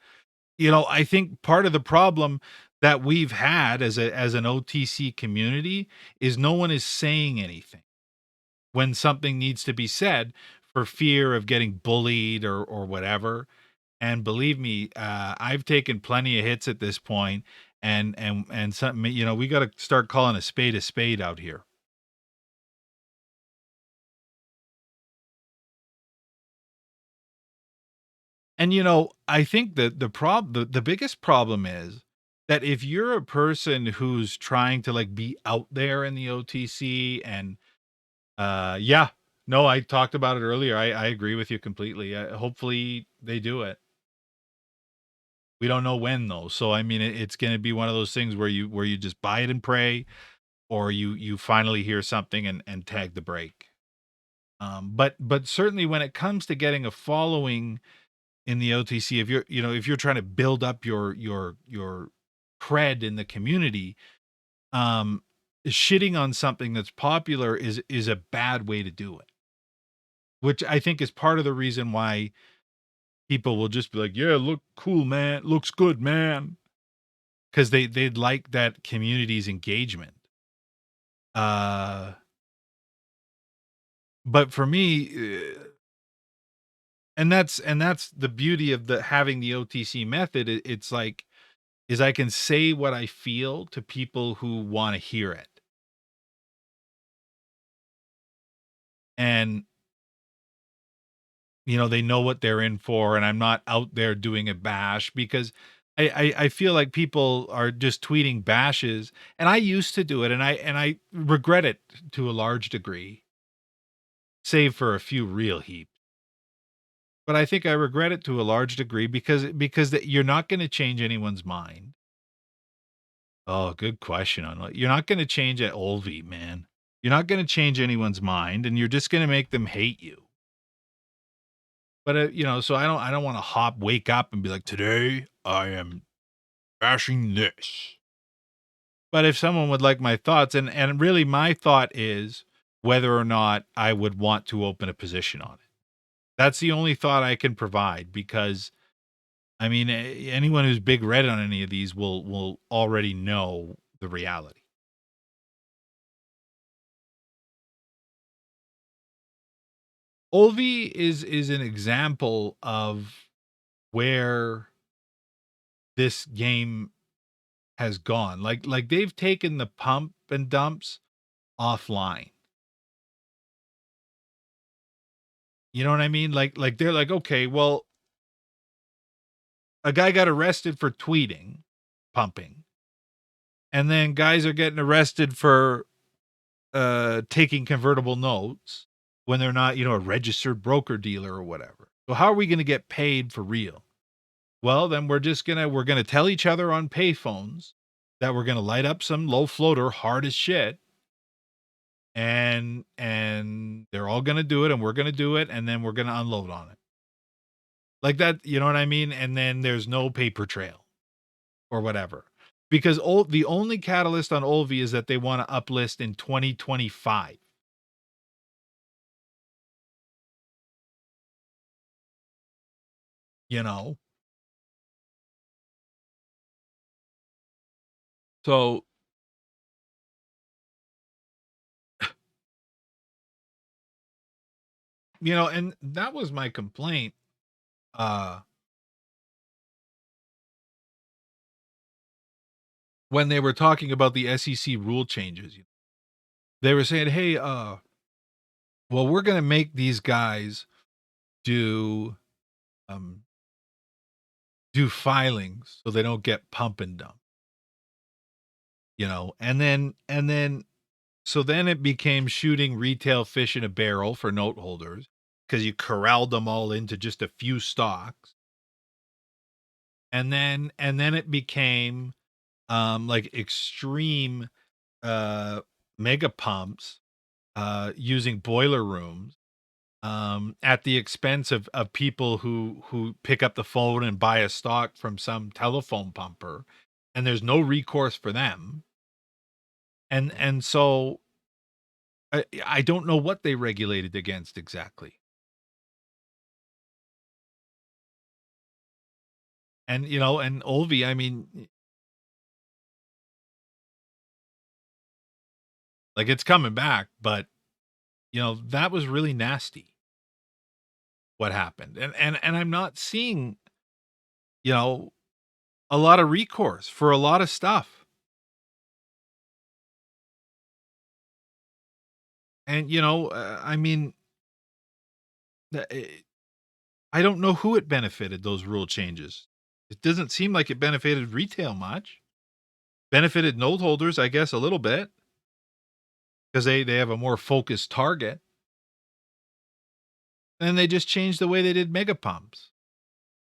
I think part of the problem that we've had as an OTC community is no one is saying anything when something needs to be said for fear of getting bullied or whatever. And believe me, I've taken plenty of hits at this point, and something, we got to start calling a spade out here. And I think that the biggest problem is that if you're a person who's trying to like be out there in the OTC and yeah, no, I talked about it earlier. I agree with you completely. Hopefully they do it. We don't know when though. So I mean it's going to be one of those things where you just buy it and pray, or you finally hear something and tag the break. But certainly when it comes to getting a following in the OTC, if you're trying to build up your cred in the community, um, shitting on something that's popular is a bad way to do it. Which I think is part of the reason why people will just be like, "Yeah, look cool, man. Looks good, man," because they'd like that community's engagement. Uh, but for me, and that's the beauty of the having the OTC method. It's like is I can say what I feel to people who want to hear it. And they know what they're in for, and I'm not out there doing a bash because I feel like people are just tweeting bashes, and I used to do it, and I regret it to a large degree, save for a few real heaps. But I think I regret it to a large degree because you're not going to change anyone's mind. Oh, good question on you're not going to change at Olvi, man. You're not going to change anyone's mind, and you're just going to make them hate you. But so I don't want to wake up and be like, today I am bashing this. But if someone would like my thoughts, and really my thought is whether or not I would want to open a position on it. That's the only thought I can provide because I mean anyone who's big red on any of these will already know the reality. Olvi is an example of where this game has gone. Like they've taken the pump and dumps offline. You know what I mean? Like they're like, okay, well, a guy got arrested for tweeting, pumping, and then guys are getting arrested for taking convertible notes when they're not, a registered broker dealer or whatever. So how are we going to get paid for real? Well, then we're gonna tell each other on payphones that we're gonna light up some low floater hard as shit, and they're all gonna do it, and we're gonna do it, and then we're gonna unload on it. Like that, you know what I mean? And then there's no paper trail or whatever. Because the only catalyst on Olvi is that they want to uplist in 2025. You know? So, and that was my complaint. Uh when they were talking about the SEC rule changes, they were saying, "Hey, well, we're gonna make these guys do um do filings so they don't get pump and dump." And then so then it became shooting retail fish in a barrel for note holders because you corralled them all into just a few stocks. And then it became like extreme uh mega pumps using boiler rooms at the expense of people who pick up the phone and buy a stock from some telephone pumper, and there's no recourse for them. And so I don't know what they regulated against exactly. And, and Olvi, I mean, like, it's coming back, but, that was really nasty what happened. And I'm not seeing, you know, a lot of recourse for a lot of stuff. And, I mean, the I don't know who it benefited, those rule changes. It doesn't seem like it benefited retail much. Benefited note holders, I guess, a little bit, because they have a more focused target. And they just changed the way they did mega pumps.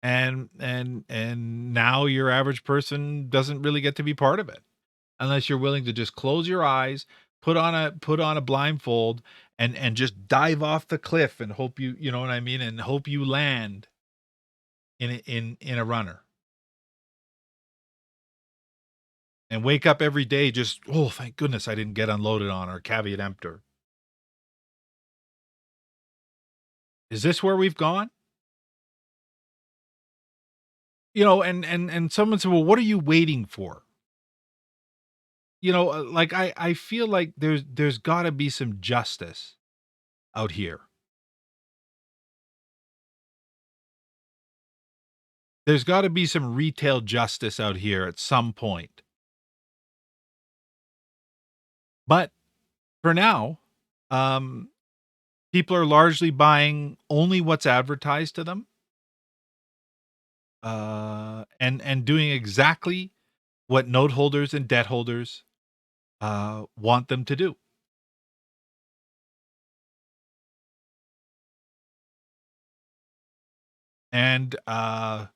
And now your average person doesn't really get to be part of it, unless you're willing to just close your eyes, put on a blindfold, and just dive off the cliff and hope you know what I mean, and hope you land in a runner. And wake up every day just, "Oh, thank goodness I didn't get unloaded on or caveat emptor." Is this where we've gone? And someone said, "Well, what are you waiting for?" Like, I feel like there's gotta be some justice out here. There's gotta be some retail justice out here at some point. But for now, um, people are largely buying only what's advertised to them, and doing exactly what note holders and debt holders want them to do. And I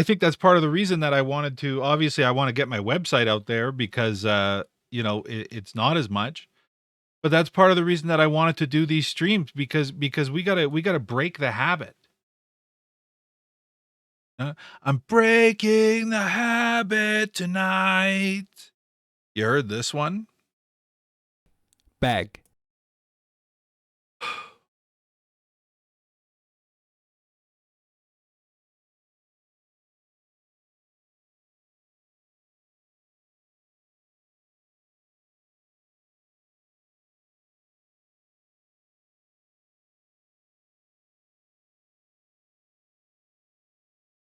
think that's part of the reason that I wanted to. Obviously, I want to get my website out there because it's not as much. But that's part of the reason that I wanted to do these streams, because we gotta break the habit. I'm breaking the habit tonight. You heard this one? Bag.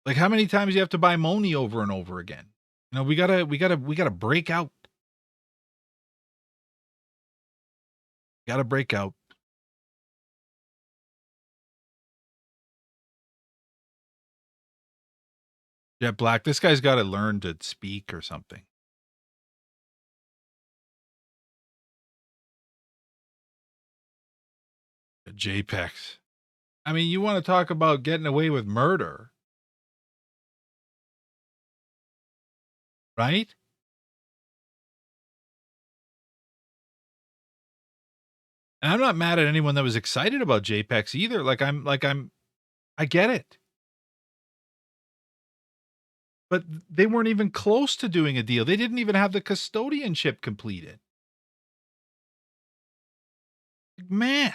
Like, how many times you have to buy Moni over and over again? We gotta break out. Gotta break out. Jet Black, this guy's got to learn to speak or something. JPEGs. I mean, you want to talk about getting away with murder, right? And I'm not mad at anyone that was excited about JPEGs either. I get it. But they weren't even close to doing a deal. They didn't even have the custodianship completed. Man.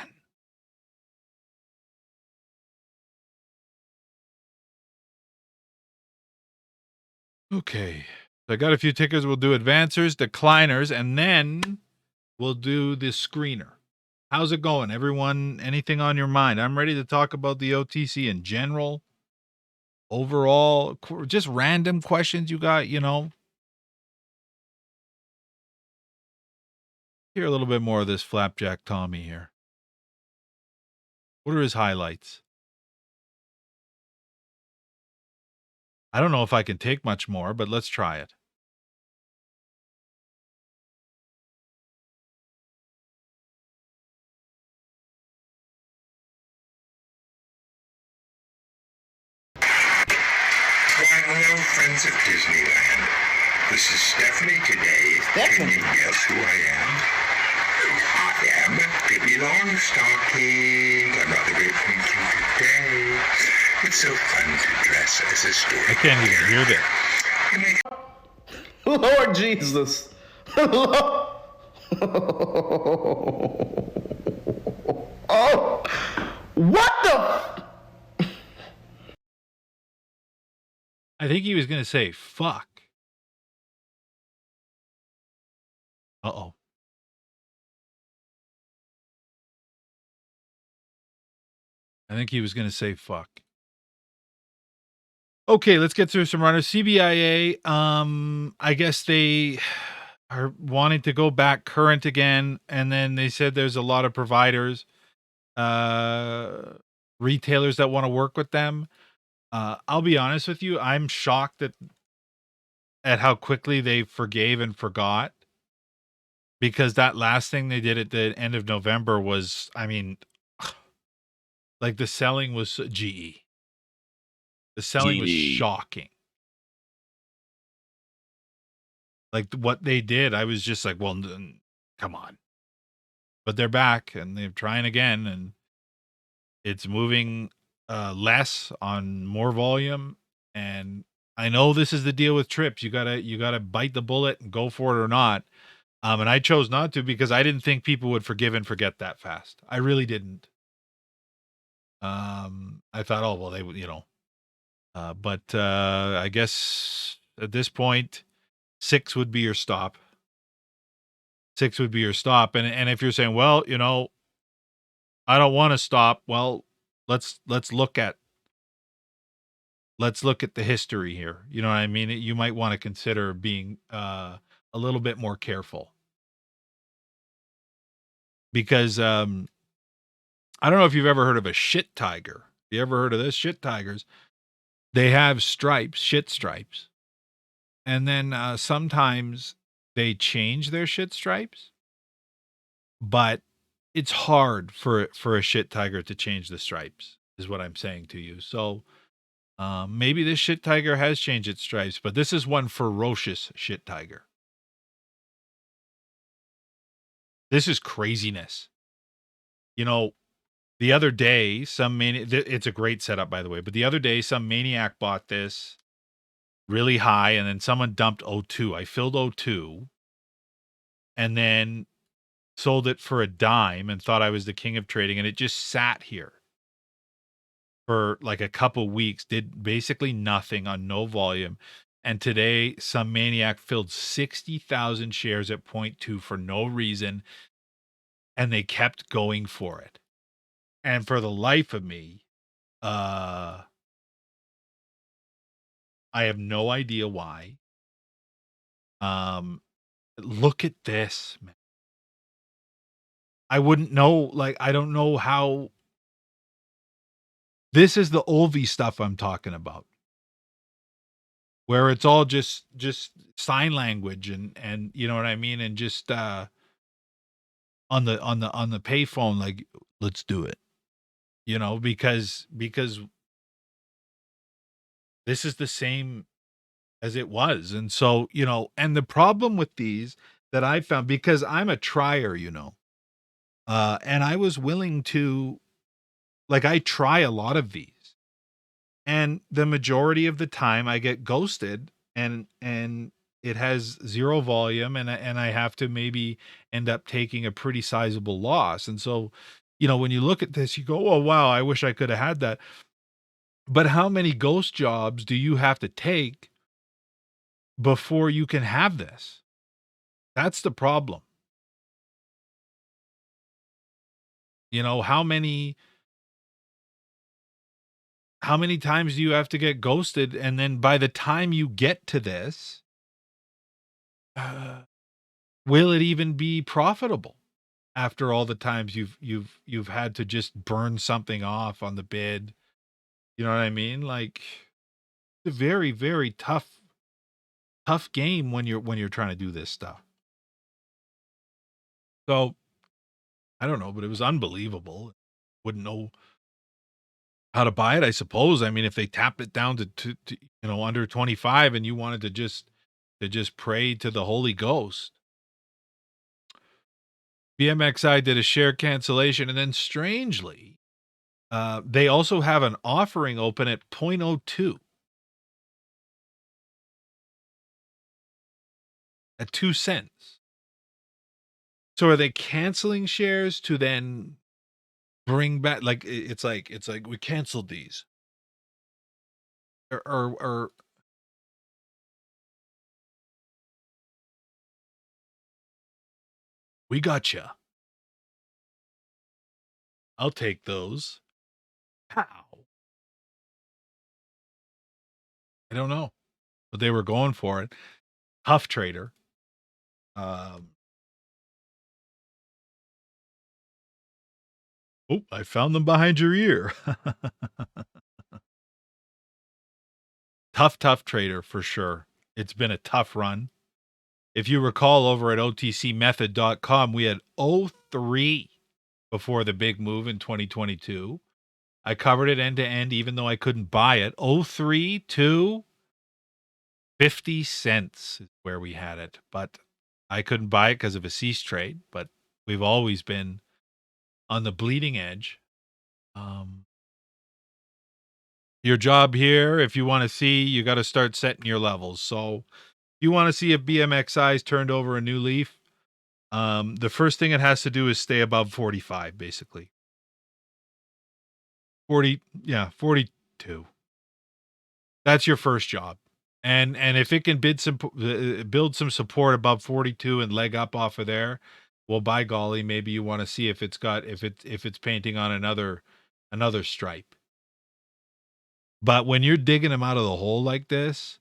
Okay. So I got a few tickets. We'll do advancers, decliners, and then we'll do the screener. How's it going, everyone? Anything on your mind? I'm ready to talk about the OTC in general, overall, just random questions you got, Hear a little bit more of this Flapjack Tommy here. What are his highlights? I don't know if I can take much more, but let's try it. Hello, friends of Disneyland. This is Stephanie today. Can you guess who I am? I am Pippi Longstocking. I'm a with me today. It's so fun to dress as a story. I can't even hear this. You make Lord Jesus. Oh, what the? I think he was going to say fuck. Uh-oh. I think he was going to say fuck. Okay, let's get through some runners. CBIA, I guess they are wanting to go back current again, and then they said there's a lot of providers, retailers that want to work with them. I'll be honest with you, I'm shocked at how quickly they forgave and forgot, because that last thing they did at the end of November was, I mean, like the selling was GE. The selling was shocking. Like what they did, I was just like, well, come on. But they're back and they're trying again, and it's moving less on more volume. And I know this is the deal with trips. You gotta bite the bullet and go for it or not. And I chose not to because I didn't think people would forgive and forget that fast. I really didn't. I thought, oh well, they would, but I guess at this point, 6 would be your stop. 6 would be your stop. And if you're saying, well, I don't want to stop. Well, let's look at the history here. You know what I mean? You might want to consider being a little bit more careful. Because I don't know if you've ever heard of a shit tiger. You ever heard of this? Shit tigers. They have stripes, shit stripes. And then sometimes they change their shit stripes. But it's hard for a shit tiger to change the stripes, is what I'm saying to you. So maybe this shit tiger has changed its stripes, but this is one ferocious shit tiger. This is craziness. The other day, it's a great setup, by the way, but the other day, some maniac bought this really high, and then someone dumped O2. I filled O2, and then sold it for a dime and thought I was the king of trading, and it just sat here for like a couple weeks, did basically nothing on no volume. And today, some maniac filled 60,000 shares at 0.2 for no reason, and they kept going for it. And for the life of me, I have no idea why. Look at this, man. I wouldn't know. Like, I don't know how. This is the Olvi stuff I'm talking about, where it's all just sign language and you know what I mean, and just on the payphone, like, let's do it, because this is the same as it was. And so, and the problem with these that I found, because I'm a trier, and I was willing to, like, I try a lot of these, and the majority of the time I get ghosted, and it has zero volume, and I have to maybe end up taking a pretty sizable loss. And so, when you look at this, you go, oh wow, I wish I could have had that. But how many ghost jobs do you have to take before you can have this? That's the problem. How many times do you have to get ghosted? And then by the time you get to this, will it even be profitable after all the times you've had to just burn something off on the bid? You know what I mean? Like, it's a very, very tough game when you're trying to do this stuff. So I don't know, but it was unbelievable. Wouldn't know how to buy it, I suppose. I mean, if they tapped it down to under 25, and you wanted to just pray to the Holy Ghost. BMXI did a share cancellation, and then strangely, They also have an offering open at 0.02 at 2 cents. So are they canceling shares to then bring back it's like we canceled these. Or we gotcha. I'll take those. How? I don't know, but they were going for it. Tough trader. Um, oh, I found them behind your ear. Tough trader for sure. It's been a tough run. If you recall, over at OTCmethod.com, we had O3 before the big move in 2022. I covered it end to end, even though I couldn't buy it. O3 to 50 cents is where we had it, but I couldn't buy it because of a cease trade. But we've always been on the bleeding edge. Your job here, if you want to see, you got to start setting your levels. So you want to see if BMXI's turned over a new leaf. The first thing it has to do is stay above 45, basically. 40, yeah, 42. That's your first job. And if it can build some support above 42 and leg up off of there, well, by golly, maybe you want to see if it's painting on another stripe. But when you're digging them out of the hole like this,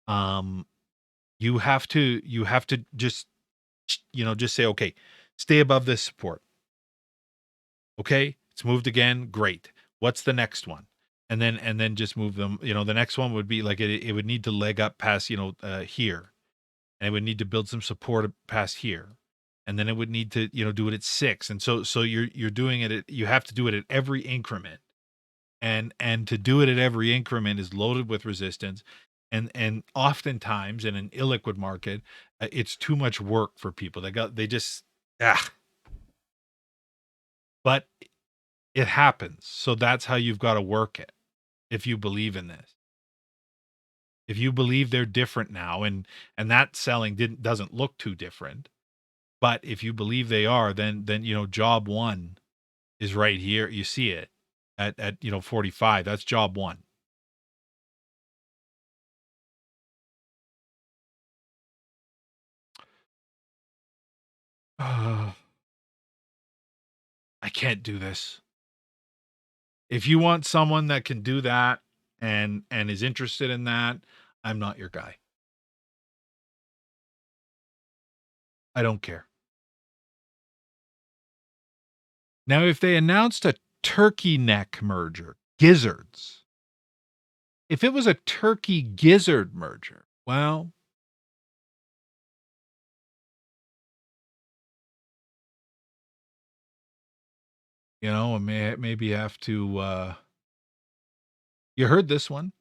you have to just just say, okay, stay above this support. Okay, it's moved again. Great. What's the next one? And then just move them. The next one would be like it would need to leg up past here, and it would need to build some support past here, and then it would need to do it at 6. And so you're doing it. You have to do it at every increment, and to do it at every increment is loaded with resistance, and oftentimes in an illiquid market, it's too much work for people. They just but it happens. So that's how you've got to work it. If you believe in this, if you believe they're different now, and that selling doesn't look too different, but if you believe they are, then job one is right here. You see it at 45. That's job one. I can't do this. If you want someone that can do that and is interested in that, I'm not your guy. I don't care. Now, if they announced a turkey neck merger, gizzards, if it was a turkey gizzard merger, well, I maybe have to, you heard this one,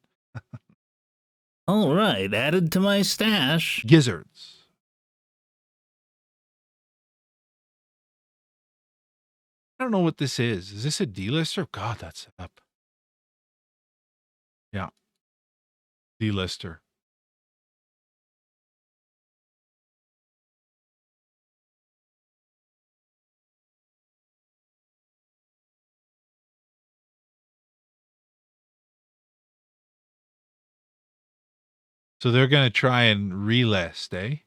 All right, added to my stash. gizzards. I don't know what this is. Is this a delister? God, that's set up. Yeah. Delister. So they're going to try and relist, eh?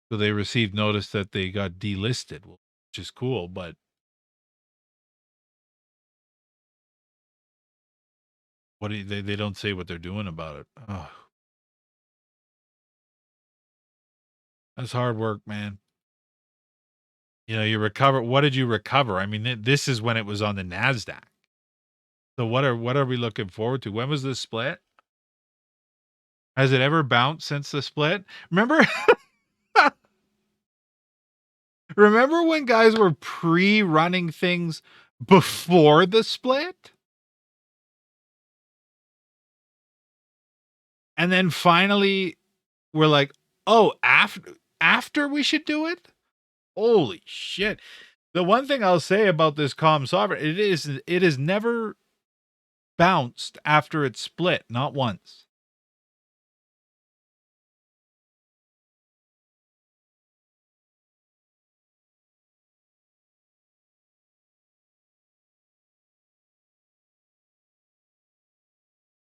So they received notice that they got delisted, which is cool, but what do they don't say what they're doing about it. Oh, that's hard work, man. You recover. What did you recover? I mean, this is when it was on the NASDAQ. So what are we looking forward to? When was the split? Has it ever bounced since the split? Remember remember when guys were pre-running things before the split? And then finally we're like, "Oh, after we should do it?" Holy shit. The one thing I'll say about this calm sovereign, it is never bounced after it's split, not once.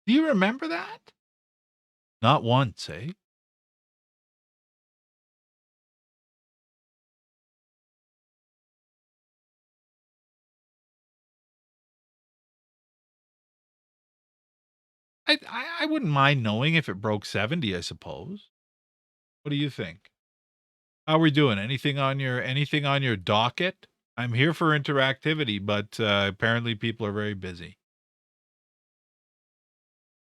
Do you remember that? Not once, eh? I wouldn't mind knowing if it broke 70, I suppose. What do you think? How are we doing? Anything on your docket? I'm here for interactivity, but apparently people are very busy.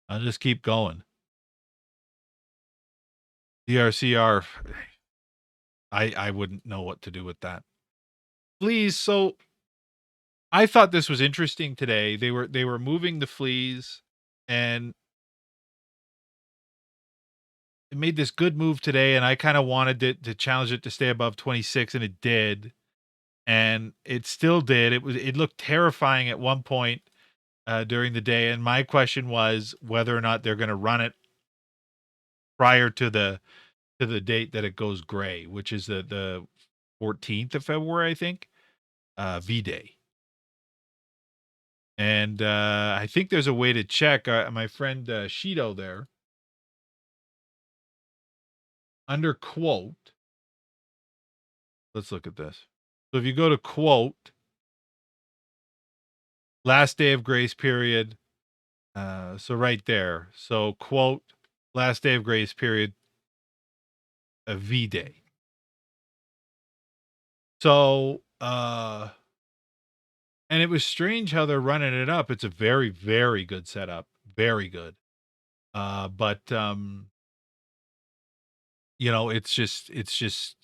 I'll just keep going. DRCR, I wouldn't know what to do with that. Fleas, so I thought this was interesting today. They were moving the fleas, and it made this good move today, and I kind of wanted it to challenge it to stay above 26, and it did. And it still did. It looked terrifying at one point during the day, and my question was whether or not they're going to run it prior to the date that it goes gray, which is the 14th of February, I think, V Day. And I think there's a way to check. My friend Shido there, under quote, let's look at this. So if you go to quote, last day of grace period, so right there. So quote, last day of grace period, a V Day. So, and it was strange how they're running it up. It's a very, very good setup. Very good. But it's just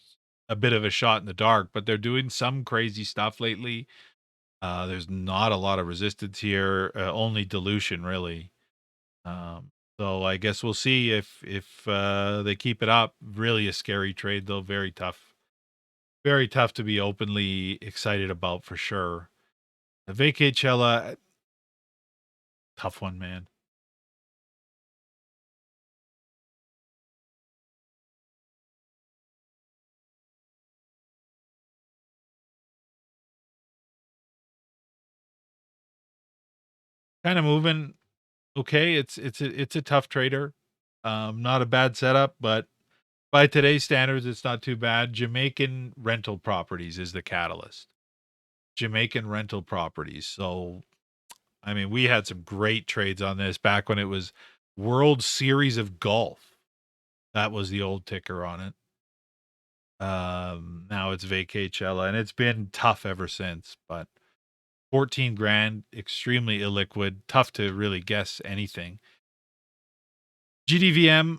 a bit of a shot in the dark, but they're doing some crazy stuff lately. There's not a lot of resistance here, only dilution really. So I guess we'll see if they keep it up. Really a scary trade though, very tough. Very tough to be openly excited about for sure. A Vacate Cella, tough one, man. Kind of moving okay. It's a tough trader. Not a bad setup, but by today's standards, it's not too bad. Jamaican rental properties is the catalyst. Jamaican rental properties. So, I mean, we had some great trades on this back when it was World Series of Golf. That was the old ticker on it. Now it's Vacatella, and it's been tough ever since. But 14 grand, extremely illiquid, tough to really guess anything. GDVM,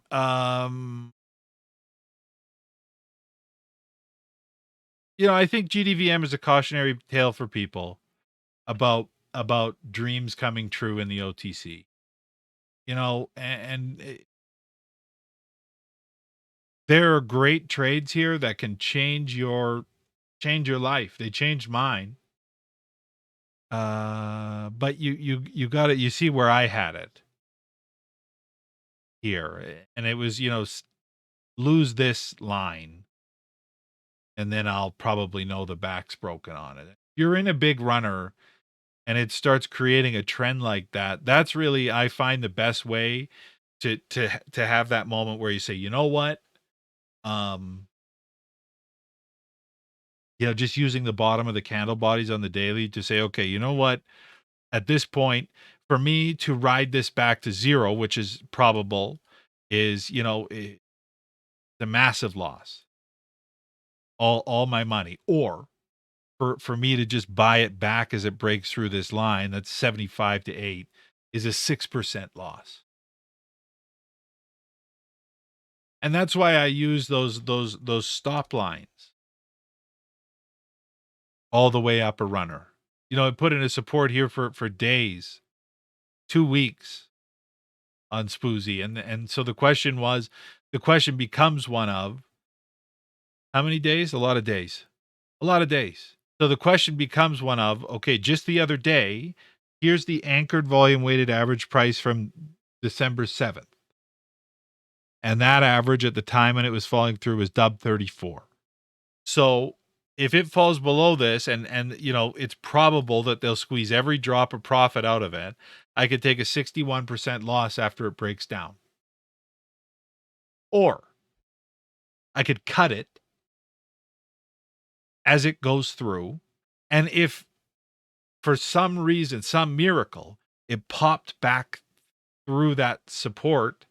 I think GDVM is a cautionary tale for people about dreams coming true in the OTC. There are great trades here that can change your life. They changed mine. But you got it. You see where I had it here, and it was lose this line, and then I'll probably know the back's broken on it. If you're in a big runner and it starts creating a trend like that, that's really, I find, the best way to have that moment where you say, you know what, um, just using the bottom of the candle bodies on the daily to say, okay, you know what, at this point, for me to ride this back to zero, which is probable, is the massive loss, all my money, or for me to just buy it back as it breaks through this line, that's 75 to 8, is a 6% loss. And that's why I use those stop lines all the way up a runner. it put in a support here for days, 2 weeks on Spoozy, and so the question becomes one of how many days? A lot of days. A lot of days. So the question becomes one of, okay, just the other day, here's the anchored volume weighted average price from December 7th. And that average at the time when it was falling through was dub 34. So if it falls below this and it's probable that they'll squeeze every drop of profit out of it, I could take a 61% loss after it breaks down. Or I could cut it as it goes through. And if for some reason, some miracle, it popped back through that support,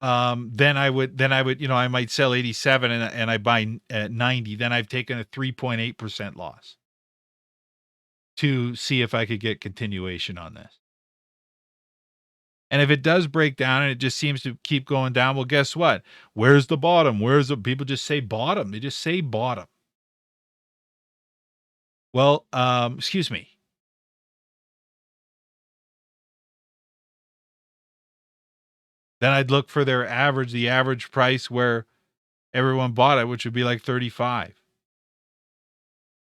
then I would, I might sell 87 and I buy 90. Then I've taken a 3.8% loss to see if I could get continuation on this. And if it does break down and it just seems to keep going down, well, guess what? Where's the bottom? People just say bottom. They just say bottom. Well, excuse me. Then I'd look for the average price where everyone bought it, which would be like 35.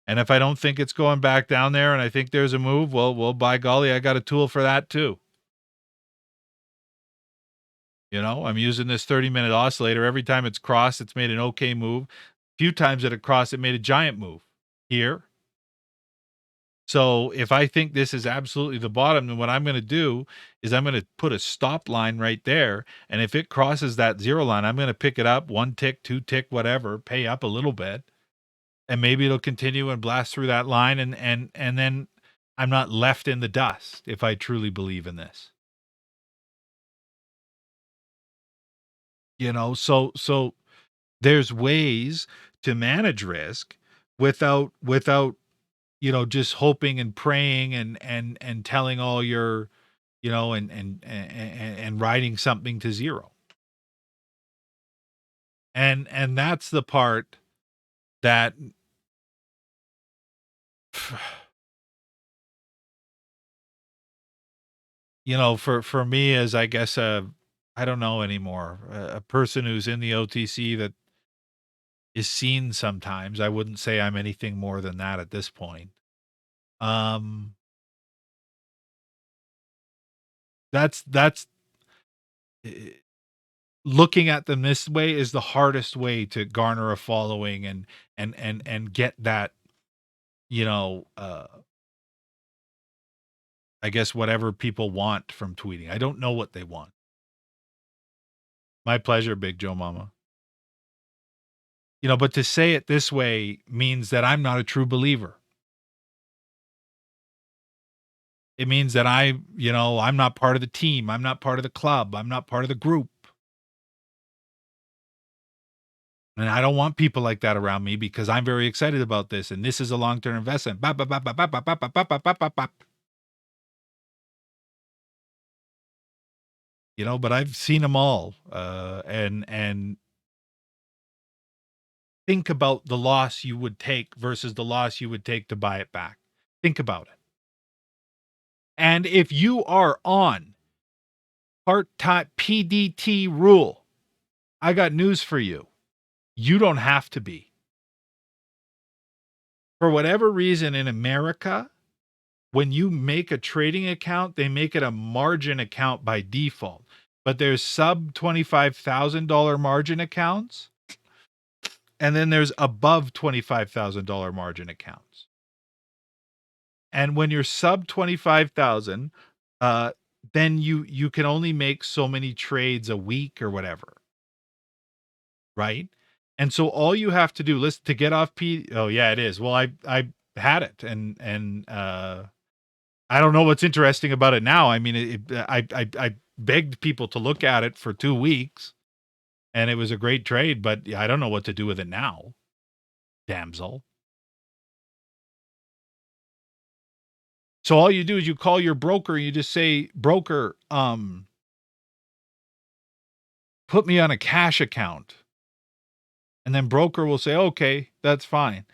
And if I don't think it's going back down there and I think there's a move, well, by golly, I got a tool for that too. I'm using this 30-minute oscillator. Every time it's crossed, it's made an okay move. A few times that it crossed, it made a giant move here. So if I think this is absolutely the bottom, then what I'm going to do is I'm going to put a stop line right there. And if it crosses that zero line, I'm going to pick it up 1 tick, 2 tick, whatever, pay up a little bit. And maybe it'll continue and blast through that line. And then I'm not left in the dust if I truly believe in this. So there's ways to manage risk without just hoping and praying and telling all your, and riding something to zero. And that's the part that for me as I guess I don't know anymore, a person who's in the OTC that is seen sometimes. I wouldn't say I'm anything more than that at this point. That's looking at them this way is the hardest way to garner a following and get that, I guess whatever people want from tweeting. I don't know what they want. My pleasure, Big Joe Mama. But to say it this way means that I'm not a true believer. It means that I'm not part of the team. I'm not part of the club. I'm not part of the group. And I don't want people like that around me because I'm very excited about this. And this is a long-term investment. Bop, bop, bop, bop, bop, bop, bop, bop, bop, bop, bop, bop. But I've seen them all. And think about the loss you would take versus the loss you would take to buy it back. Think about it. And if you are on part-time PDT rule, I got news for you. You don't have to be. For whatever reason in America, when you make a trading account, they make it a margin account by default. But there's sub $25,000 margin accounts. And then there's above $25,000 margin accounts. And when you're sub 25,000, then you can only make so many trades a week or whatever. Right? And so all you have to do, listen, to get off oh yeah, it is. Well, I had it and I don't know what's interesting about it now. I mean, I begged people to look at it for 2 weeks and it was a great trade, but I don't know what to do with it now. Damsel. So all you do is you call your broker and you just say, broker, put me on a cash account. And then broker will say, okay, that's fine.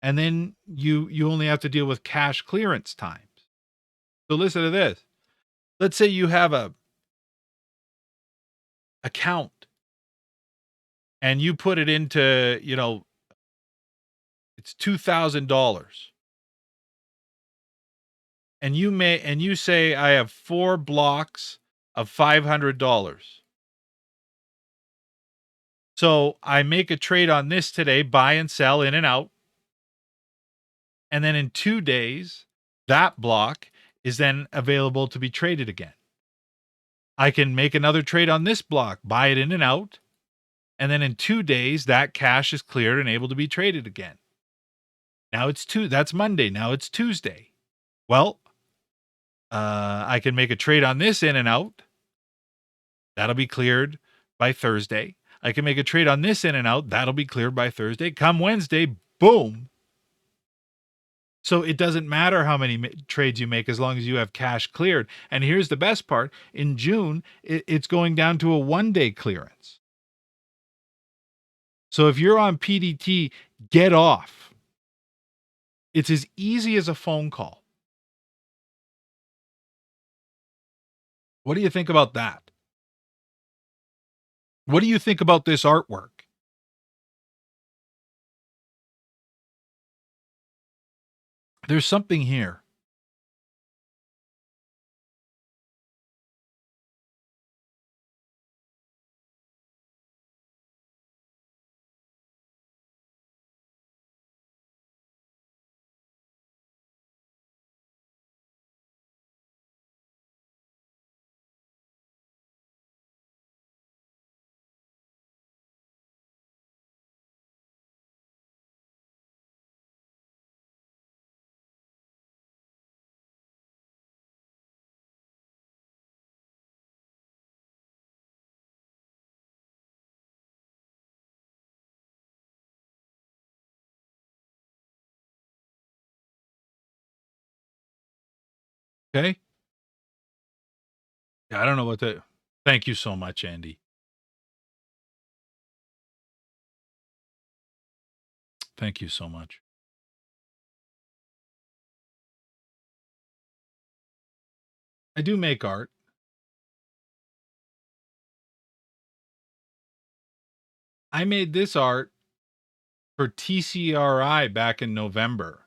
and then you only have to deal with cash clearance times. So listen to this. Let's say you have a account and you put it into, it's $2,000. And you say I have 4 blocks of $500. So I make a trade on this today, buy and sell in and out. And then in 2 days, that block is then available to be traded again. I can make another trade on this block, buy it in and out. And then in 2 days, that cash is cleared and able to be traded again. Now that's Monday. Now it's Tuesday. Well, I can make a trade on this in and out. That'll be cleared by Thursday. I can make a trade on this in and out. That'll be cleared by Thursday. Come Wednesday, boom. So it doesn't matter how many trades you make as long as you have cash cleared. And here's the best part. In June, it's going down to a 1-day clearance. So if you're on PDT, get off. It's as easy as a phone call. What do you think about that? What do you think about this artwork? There's something here. Okay? Yeah, I don't know what to. Thank you so much, Andy. Thank you so much. I do make art. I made this art for TCRI back in November.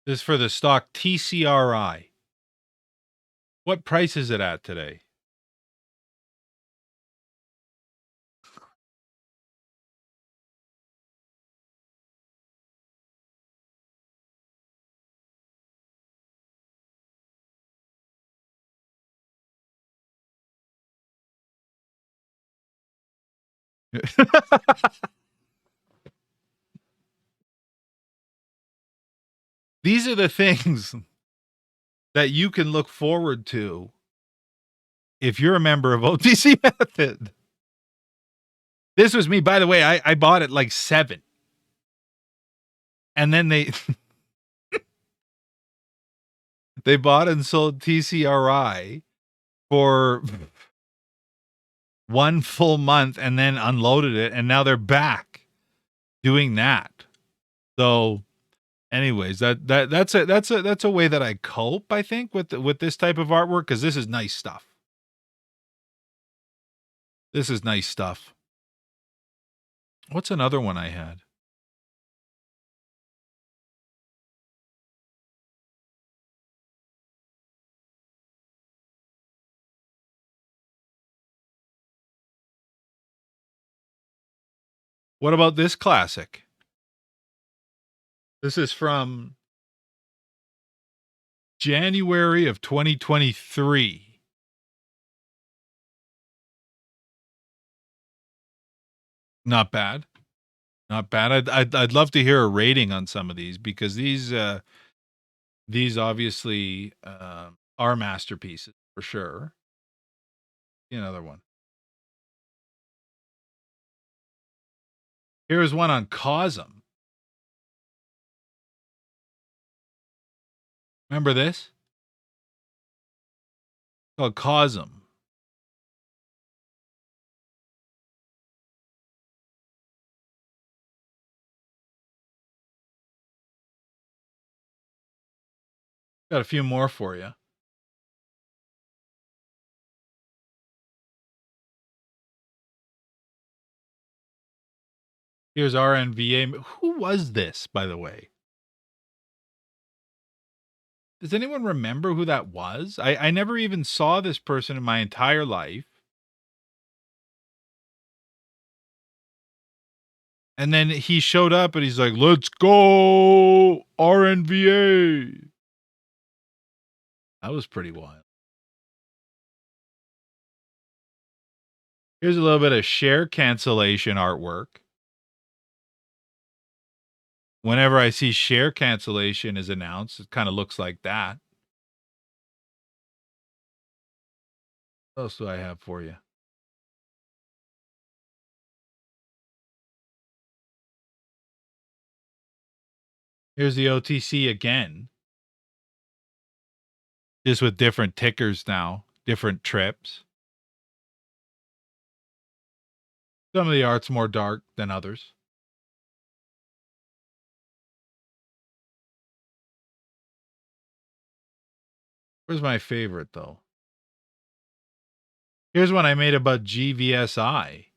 This is for the stock TCRI. What price is it at today? These are the things that you can look forward to if you're a member of OTC Method. This was me, by the way. I bought it like 7. And then they bought and sold TCRI for 1 full month and then unloaded it, and now they're back doing that. So anyways, that's a way that I cope, I think, with this type of artwork, because this is nice stuff. This is nice stuff. What's another one I had? What about this classic? This is from January of 2023. Not bad. Not bad. I'd love to hear a rating on some of these, because these obviously are masterpieces for sure. Another one. Here's one on Cosm. Remember this? Called Cosm. Got a few more for you. Here's RNVA. Who was this, by the way? Does anyone remember who that was? I never even saw this person in my entire life. And then he showed up and he's like, let's go, RNVA. That was pretty wild. Here's a little bit of share cancellation artwork. Whenever I see share cancellation is announced, it kind of looks like that. What else do I have for you? Here's the OTC again. Just with different tickers now, different trips. Some of the art's more dark than others. Where's my favorite, though? Here's one I made about GVSI.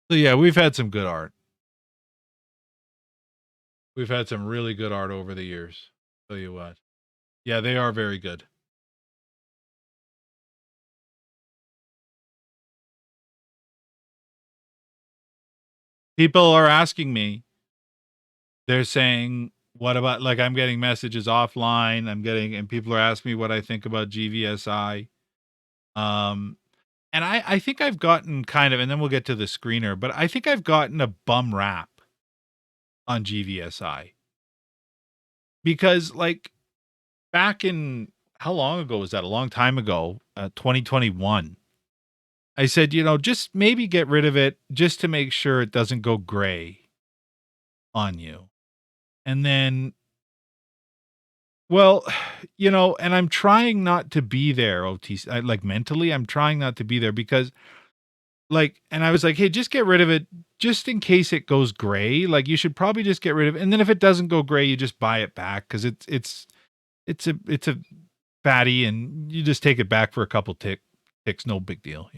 So, yeah, we've had some good art. We've had some really good art over the years. Tell you what. Yeah, they are very good. People are asking me, they're saying, what about, like, I'm getting messages offline. And people are asking me what I think about GVSI. And I think I've gotten kind of, and then we'll get to the screener, but I think I've gotten a bum rap on GVSI. Because, like, back in, how long ago was that? A long time ago, 2021. I said, just maybe get rid of it just to make sure it doesn't go gray on you. And then, well, and I'm trying not to be there, OTC, like mentally, I'm trying not to be there because, like, and I was like, hey, just get rid of it just in case it goes gray. Like, you should probably just get rid of it. And then if it doesn't go gray, you just buy it back because it's a fatty and you just take it back for a couple ticks, no big deal,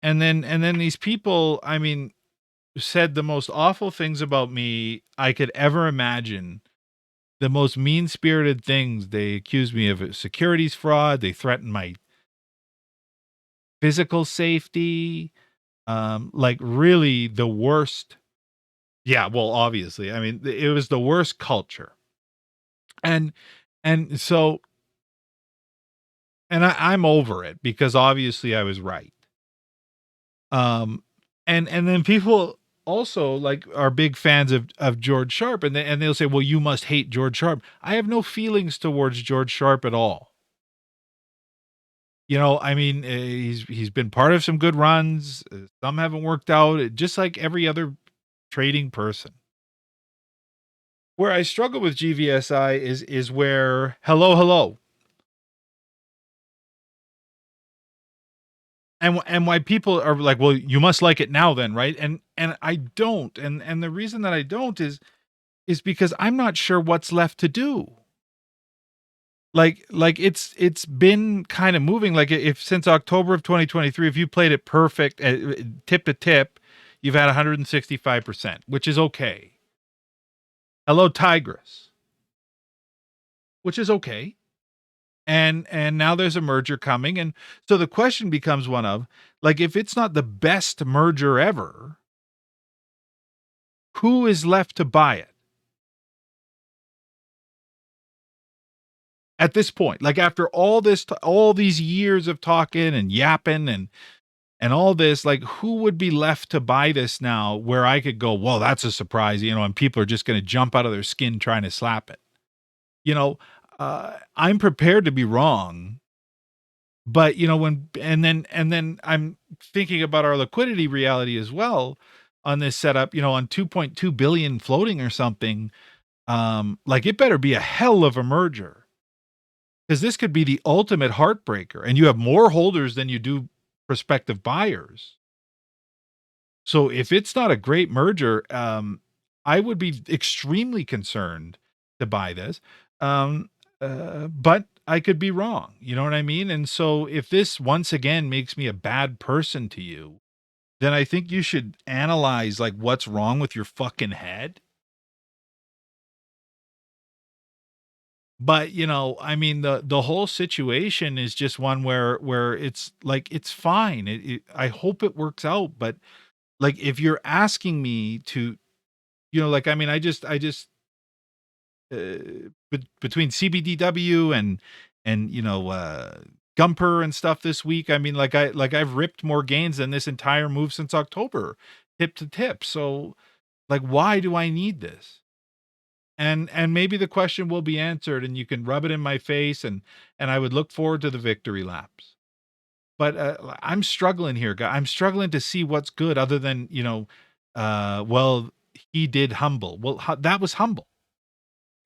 And then these people, I mean, said the most awful things about me I could ever imagine. The most mean-spirited things. They accused me of securities fraud. They threatened my physical safety. Like really the worst. Yeah, well, obviously. I mean, it was the worst culture. And so I'm over it because obviously I was right. And then people also like are big fans of George Sharp and they'll say, well, you must hate George Sharp. I have no feelings towards George Sharp at all. I mean, he's been part of some good runs. Some haven't worked out, just like every other trading person. Where I struggle with GVSI is where hello. And why people are like, well, you must like it now then, right? And I don't. And the reason that I don't is because I'm not sure what's left to do. Like it's been kind of moving. Like if since October of 2023, if you played it perfect, tip to tip, you've had 165%, which is okay. Hello, Tigress, which is okay. And now there's a merger coming. And so the question becomes one of, like, if it's not the best merger ever, who is left to buy it? At this point, like after all these years of talking and yapping and all this, like who would be left to buy this now where I could go, well, that's a surprise, and people are just going to jump out of their skin trying to slap it. I'm prepared to be wrong, but and then I'm thinking about our liquidity reality as well on this setup, on 2.2 billion floating or something. Like it better be a hell of a merger. Because this could be the ultimate heartbreaker, and you have more holders than you do prospective buyers. So if it's not a great merger, I would be extremely concerned to buy this. Um, but I could be wrong. You know what I mean? And so if this once again makes me a bad person to you, then I think you should analyze like what's wrong with your fucking head. But, I mean, the whole situation is just one where it's like it's fine. I hope it works out, but like if you're asking me to, like I mean, I just between CBDW and Gumper and stuff this week. I mean, I've ripped more gains than this entire move since October, tip to tip. So like, why do I need this? And maybe the question will be answered, and you can rub it in my face, and I would look forward to the victory laps. But I'm struggling here, guy. I'm struggling to see what's good other than well, he did humble. Well, that was humble.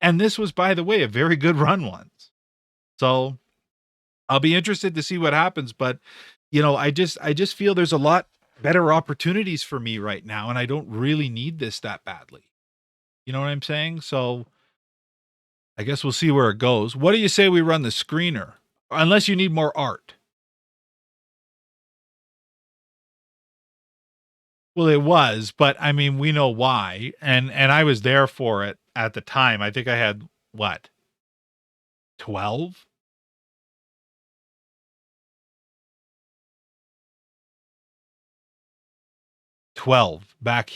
And this was, by the way, a very good run once. So I'll be interested to see what happens. But I just feel there's a lot better opportunities for me right now, and I don't really need this that badly. You know what I'm saying? So I guess we'll see where it goes. What do you say we run the screener? Unless you need more art. Well, it was, but I mean, we know why, and I was there for it at the time. I think I had what, 12? 12 back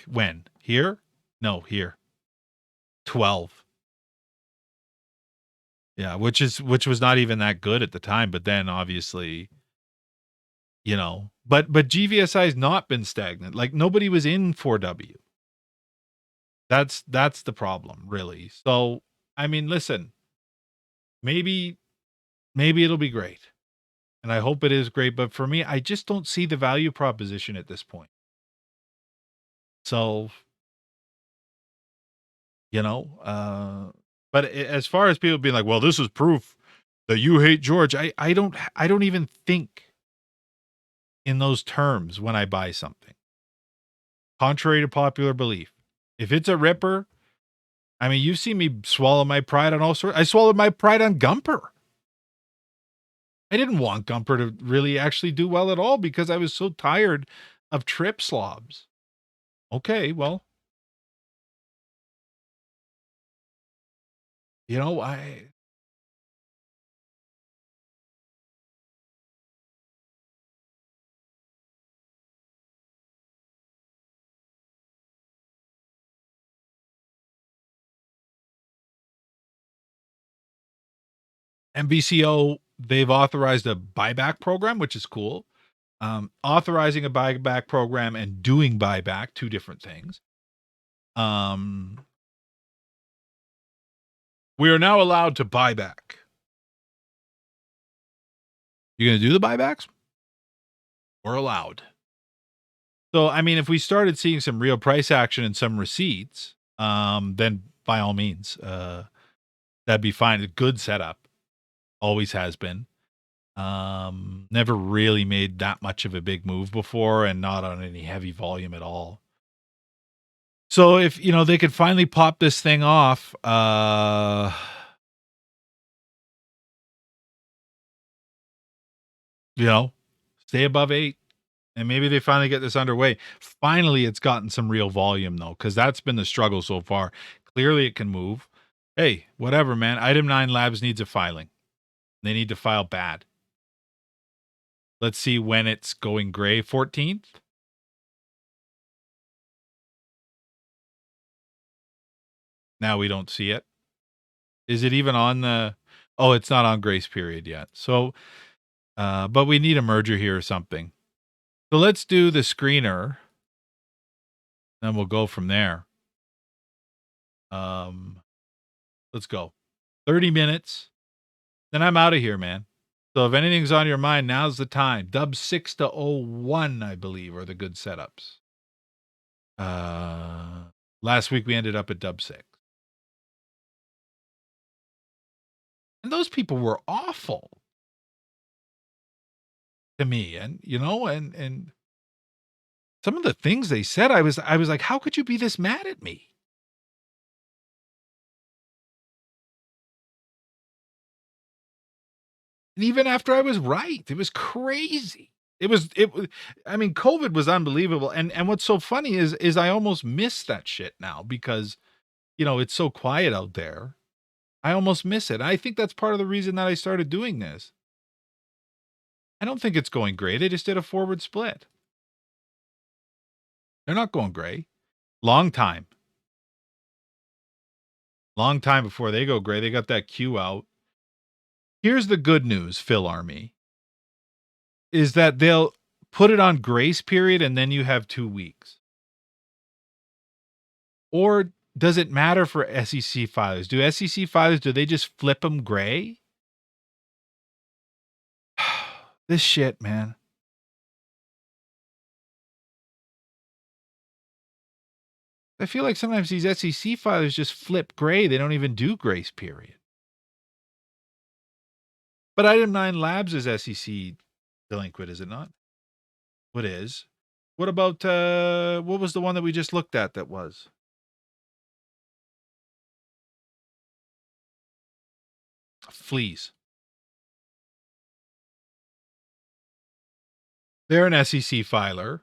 when? Here? No, here. 12. Yeah, which was not even that good at the time, but then obviously, but GVSI has not been stagnant. Like nobody was in 4W. That's the problem, really. So, I mean, listen, maybe it'll be great. And I hope it is great, but for me, I just don't see the value proposition at this point. So, you know, but as far as people being like, "Well, this is proof that you hate George," I don't even think in those terms when I buy something. Contrary to popular belief. If it's a ripper, I mean, you've seen me swallow my pride on all sorts. I swallowed my pride on Gumper. I didn't want Gumper to really actually do well at all because I was so tired of trip slobs. Okay, well, I MVCO, they've authorized a buyback program, which is cool. Authorizing a buyback program and doing buyback, two different things. Um, we are now allowed to buy back. You going to do the buybacks? We're allowed. So, I mean, if we started seeing some real price action and some receipts, then by all means, that'd be fine. A good setup. Always has been. Never really made that much of a big move before and not on any heavy volume at all. So if, they could finally pop this thing off, stay above 8 and maybe they finally get this underway. Finally, it's gotten some real volume though, because that's been the struggle so far. Clearly it can move. Hey, whatever, man. Item 9 Labs needs a filing. They need to file bad. Let's see when it's going gray. 14th. Now we don't see it. Is it even on the... Oh, it's not on grace period yet. So, but we need a merger here or something. So let's do the screener. Then we'll go from there. Let's go. 30 minutes. Then I'm out of here, man. So if anything's on your mind, now's the time. Dub 6 to 01, I believe, are the good setups. Last week we ended up at Dub 6. And those people were awful. to me, and some of the things they said, I was like, how could you be this mad at me? And even after I was right, it was crazy. It was I mean, COVID was unbelievable, and what's so funny is I almost miss that shit now because, it's so quiet out there. I almost miss it. I think that's part of the reason that I started doing this. I don't think it's going gray. They just did a forward split. They're not going gray. Long time. Long time before they go gray. They got that Q out. Here's the good news, Phil Army, is that they'll put it on grace period and then you have 2 weeks. Or does it matter for SEC filers? Do SEC filers, do they just flip them gray? This shit, man. I feel like sometimes these SEC filers just flip gray. They don't even do grace period. But Item 9 Labs is SEC delinquent, is it not? What is? What about, what was the one that we just looked at that was? Fleas. They're an SEC filer.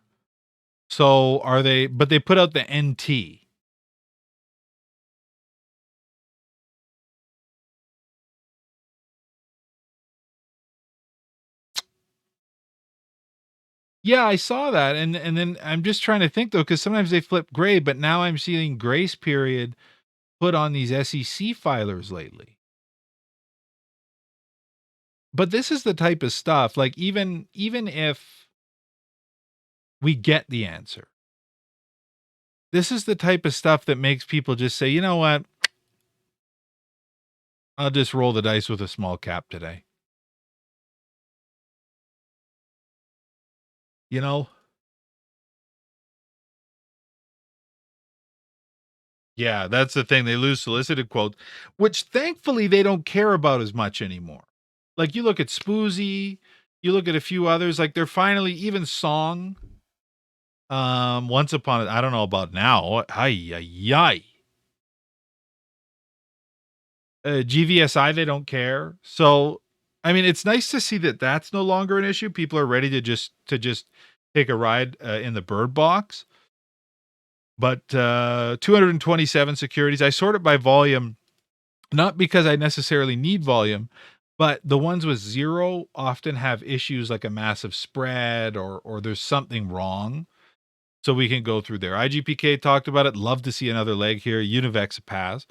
So are they, but they put out the NT. Yeah, I saw that, and then I'm just trying to think though, because sometimes they flip gray, but now I'm seeing grace period put on these SEC filers lately. But this is the type of stuff, like even if we get the answer, this is the type of stuff that makes people just say, you know what? I'll just roll the dice with a small cap today. You know? Yeah, that's the thing. They lose solicited quotes, which thankfully they don't care about as much anymore. Like you look at Spoozy, you look at a few others, like they're finally even Song. Once upon a, I don't know about now. Ay, ay, ay. GVSI, they don't care. So, I mean, it's nice to see that that's no longer an issue. People are ready to just take a ride in the bird box. But 227 securities. I sort it by volume, not because I necessarily need volume, but the ones with zero often have issues like a massive spread or there's something wrong. So we can go through there. IGPK talked about it. Love to see another leg here. Univex a pass.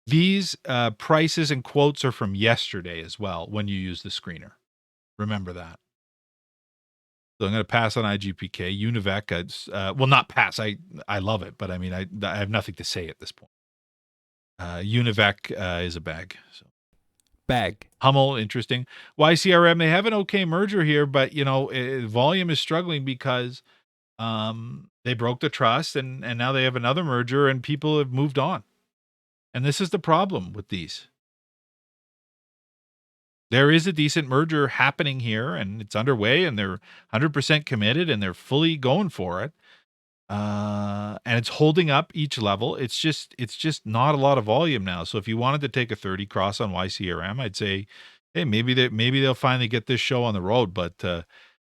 These prices and quotes are from yesterday as well when you use the screener. Remember that. So I'm going to pass on IGPK. Univec, well, not pass. I love it, but I mean, I have nothing to say at this point. Univec is a bag. So. Bag. Hummel, interesting. YCRM, they have an okay merger here, but, volume is struggling because they broke the trust and now they have another merger and people have moved on. And this is the problem with these. There is a decent merger happening here and it's underway and they're 100% committed and they're fully going for it. And it's holding up each level. It's just not a lot of volume now. So if you wanted to take a 30 cross on YCRM, I'd say, hey, maybe they'll finally get this show on the road. But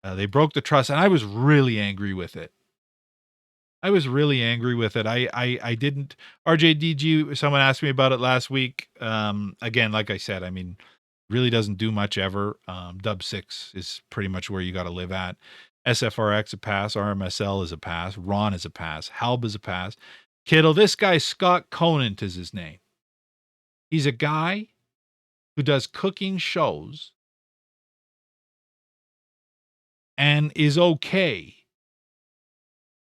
they broke the trust and I was really angry with it. I didn't. RJDG, someone asked me about it last week. Again, like I said, I mean, really doesn't do much ever. Dub 6 is pretty much where you got to live at. SFRX a pass. RMSL is a pass. Ron is a pass. Halb is a pass. Kittle, this guy, Scott Conant is his name. He's a guy who does cooking shows and is okay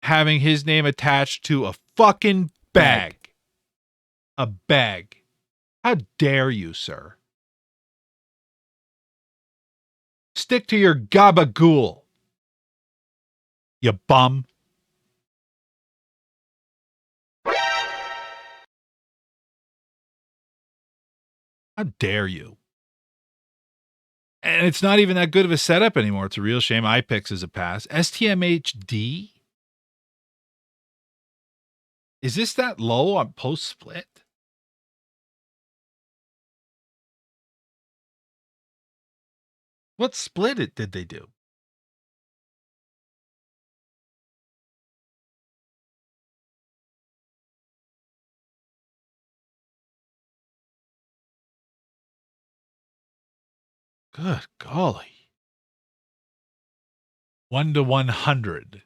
having his name attached to a fucking bag. A bag. How dare you, sir? Stick to your gabagool, you bum. How dare you? And it's not even that good of a setup anymore. It's a real shame. iPix is a pass. STMHD? Is this that low on post-split? What split it did they do? Good golly. 1 to 100.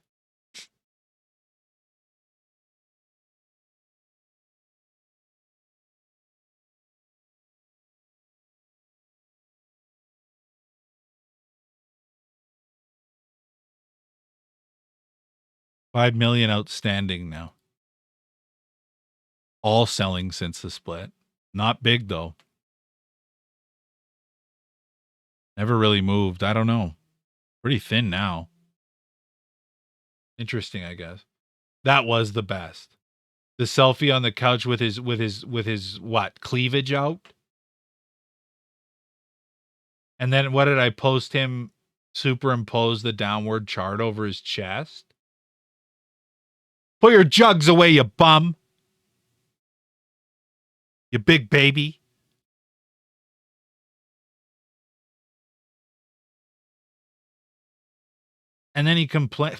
$5 million outstanding now. All selling since the split. Not big though. Never really moved. I don't know. Pretty thin now. Interesting, I guess. That was the best. The selfie on the couch with his what? Cleavage out? And then what did I post him superimpose the downward chart over his chest? Put your jugs away, you bum. You big baby. And then he complained.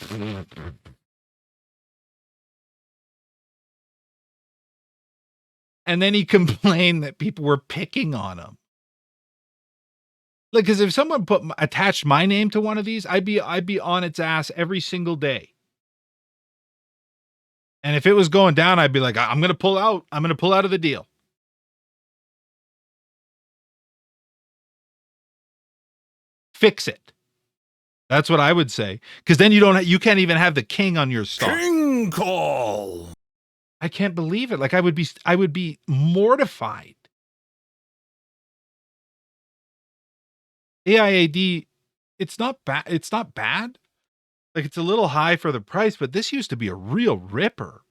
And then he complained that people were picking on him. Like, because if someone attached my name to one of these, I'd be on its ass every single day. And if it was going down, I'd be like, I'm going to pull out. I'm going to pull out of the deal. Fix it. That's what I would say. Because then you can't even have the king on your stock. King call. I can't believe it. Like I would be mortified. AIAD, it's not bad. It's not bad. Like it's a little high for the price, but this used to be a real ripper.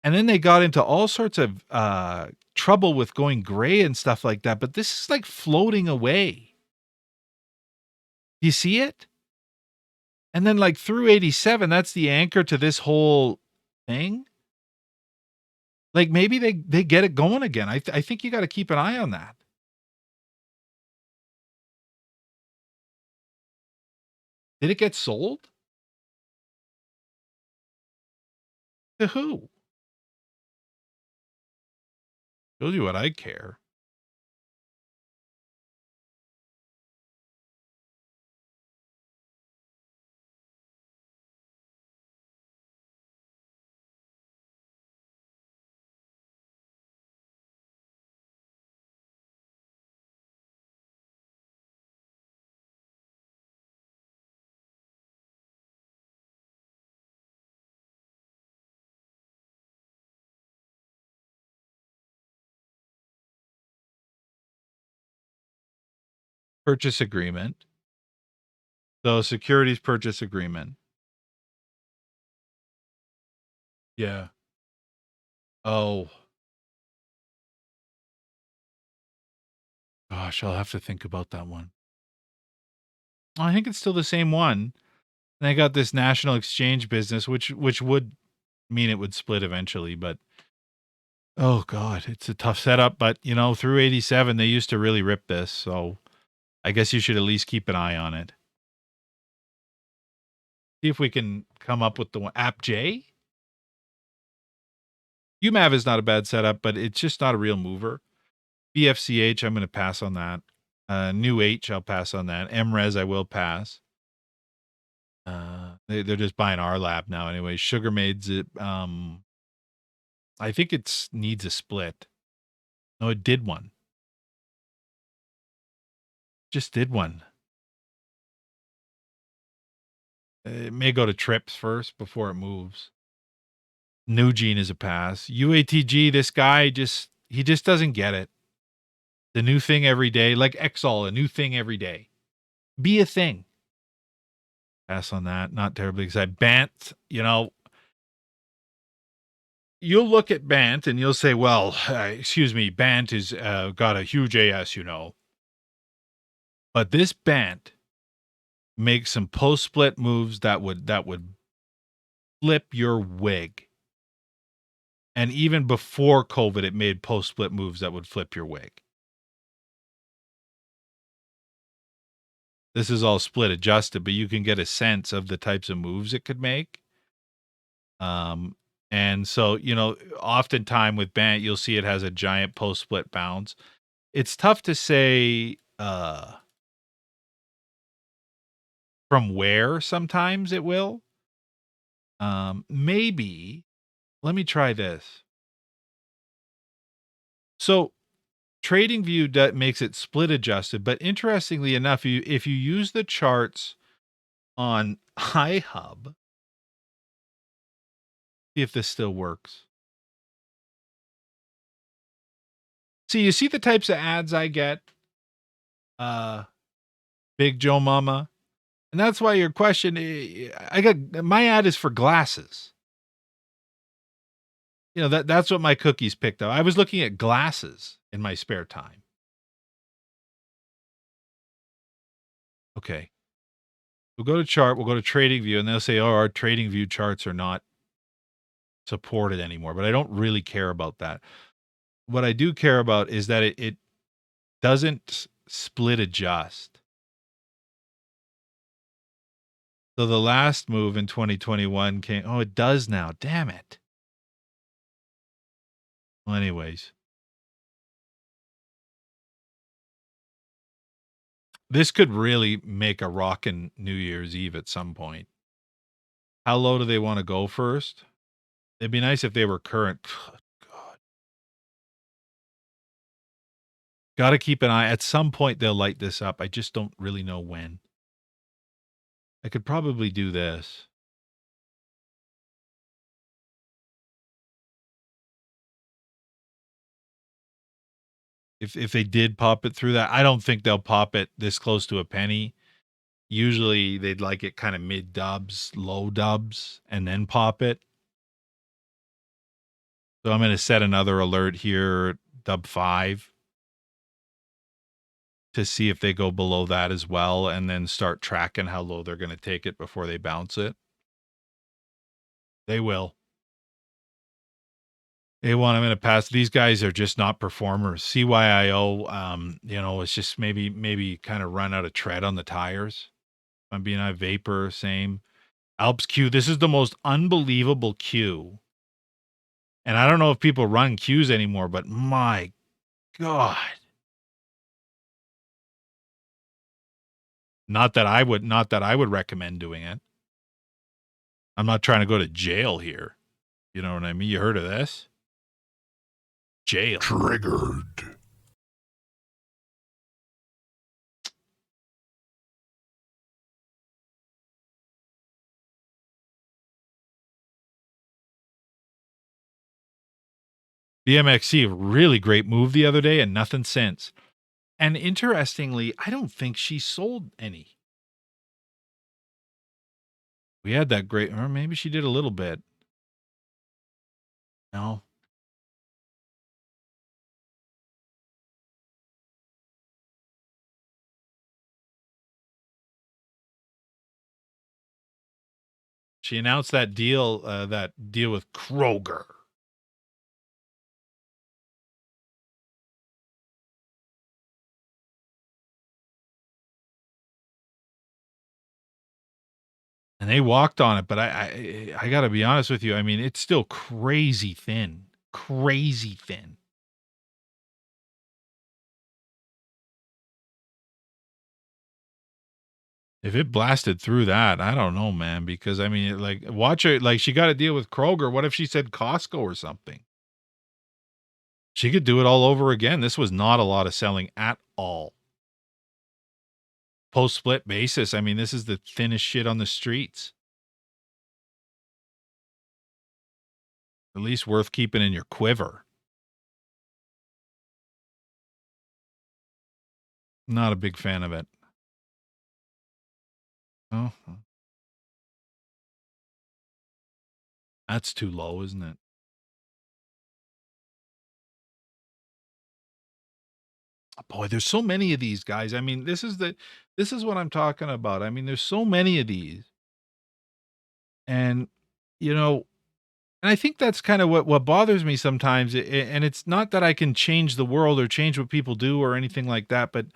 And then they got into all sorts of trouble with going gray and stuff like that. But this is like floating away. You see it? And then like through 87, that's the anchor to this whole thing. Like maybe they get it going again. I think you got to keep an eye on that. Did it get sold? To who? Shows you what I care. Purchase agreement. So securities purchase agreement. Yeah. Oh. Gosh, I'll have to think about that one. I think it's still the same one. And I got this national exchange business, which would mean it would split eventually, but oh God, it's a tough setup. But through 87, they used to really rip this. So I guess you should at least keep an eye on it. See if we can come up with the one. App J? UMAV is not a bad setup, but it's just not a real mover. BFCH, I'm going to pass on that. New H, I'll pass on that. MRes, I will pass. They're just buying our lab now anyway. Sugar Maids, I think it needs a split. No, it did one. Just did one. It may go to trips first before it moves. New Gene is a pass. UATG, this guy he just doesn't get it. The new thing every day, like Exol, a new thing every day. Be a thing. Pass on that. Not terribly excited. Bant, you'll look at Bant and you'll say, well, excuse me, Bant is got a huge AS, But this band makes some post split moves that would flip your wig. And even before COVID, it made post split moves that would flip your wig. This is all split adjusted, but you can get a sense of the types of moves it could make. And so, oftentimes with band, you'll see it has a giant post split bounce. It's tough to say from where sometimes it will. Maybe let me try this. So TradingView makes it split adjusted, but interestingly enough, if you use the charts on iHub, see if this still works. See, you see the types of ads I get, Big Joe Mama, and that's why your question. I got my ad is for glasses. That's what my cookies picked up. I was looking at glasses in my spare time. Okay. We'll go to chart, we'll go to TradingView, and they'll say, oh, our TradingView charts are not supported anymore. But I don't really care about that. What I do care about is that it doesn't split adjust. So the last move in 2021 came, oh, it does now. Damn it. Well, anyways. This could really make a rockin' New Year's Eve at some point. How low do they want to go first? It'd be nice if they were current. God. Got to keep an eye. At some point, they'll light this up. I just don't really know when. I could probably do this. If they did pop it through that, I don't think they'll pop it this close to a penny. Usually they'd like it kind of mid dubs, low dubs, and then pop it. So I'm going to set another alert here, dub 5, to see if they go below that as well, and then start tracking how low they're going to take it before they bounce it. They will. A1, I'm going to pass. These guys are just not performers. CYIO, it's just maybe kind of run out of tread on the tires. I'm being a vapor, same. Alps Q, this is the most unbelievable Q. And I don't know if people run Qs anymore, but my God. Not that I would recommend doing it. I'm not trying to go to jail here. You know what I mean? You heard of this? Jail. Triggered. BMXC, really great move the other day and nothing since. And interestingly, I don't think she sold any. We had that great, or maybe she did a little bit. No. She announced that deal with Kroger. And they walked on it, but I got to be honest with you. I mean, it's still crazy thin. Crazy thin. If it blasted through that, I don't know, man, because I mean, watch it. Like, she got to deal with Kroger. What if she said Costco or something? She could do it all over again. This was not a lot of selling at all. Post split basis. I mean, this is the thinnest shit on the streets. At least worth keeping in your quiver. Not a big fan of it. Oh, that's too low, isn't it? Boy, there's so many of these guys. I mean, this is what I'm talking about. I mean, there's so many of these. And, you know, and I think that's kind of what bothers me sometimes. And it's not that I can change the world or change what people do or anything like that, but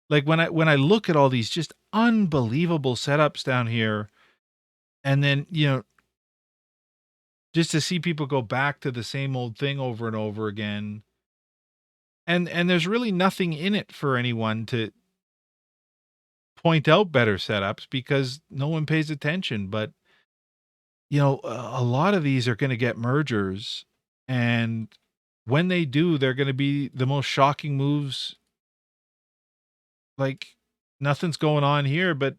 like when I look at all these just unbelievable setups down here, and then, just to see people go back to the same old thing over and over again, and there's really nothing in it for anyone to point out better setups because no one pays attention. But a lot of these are going to get mergers, and when they do, they're going to be the most shocking moves. Like, nothing's going on here, but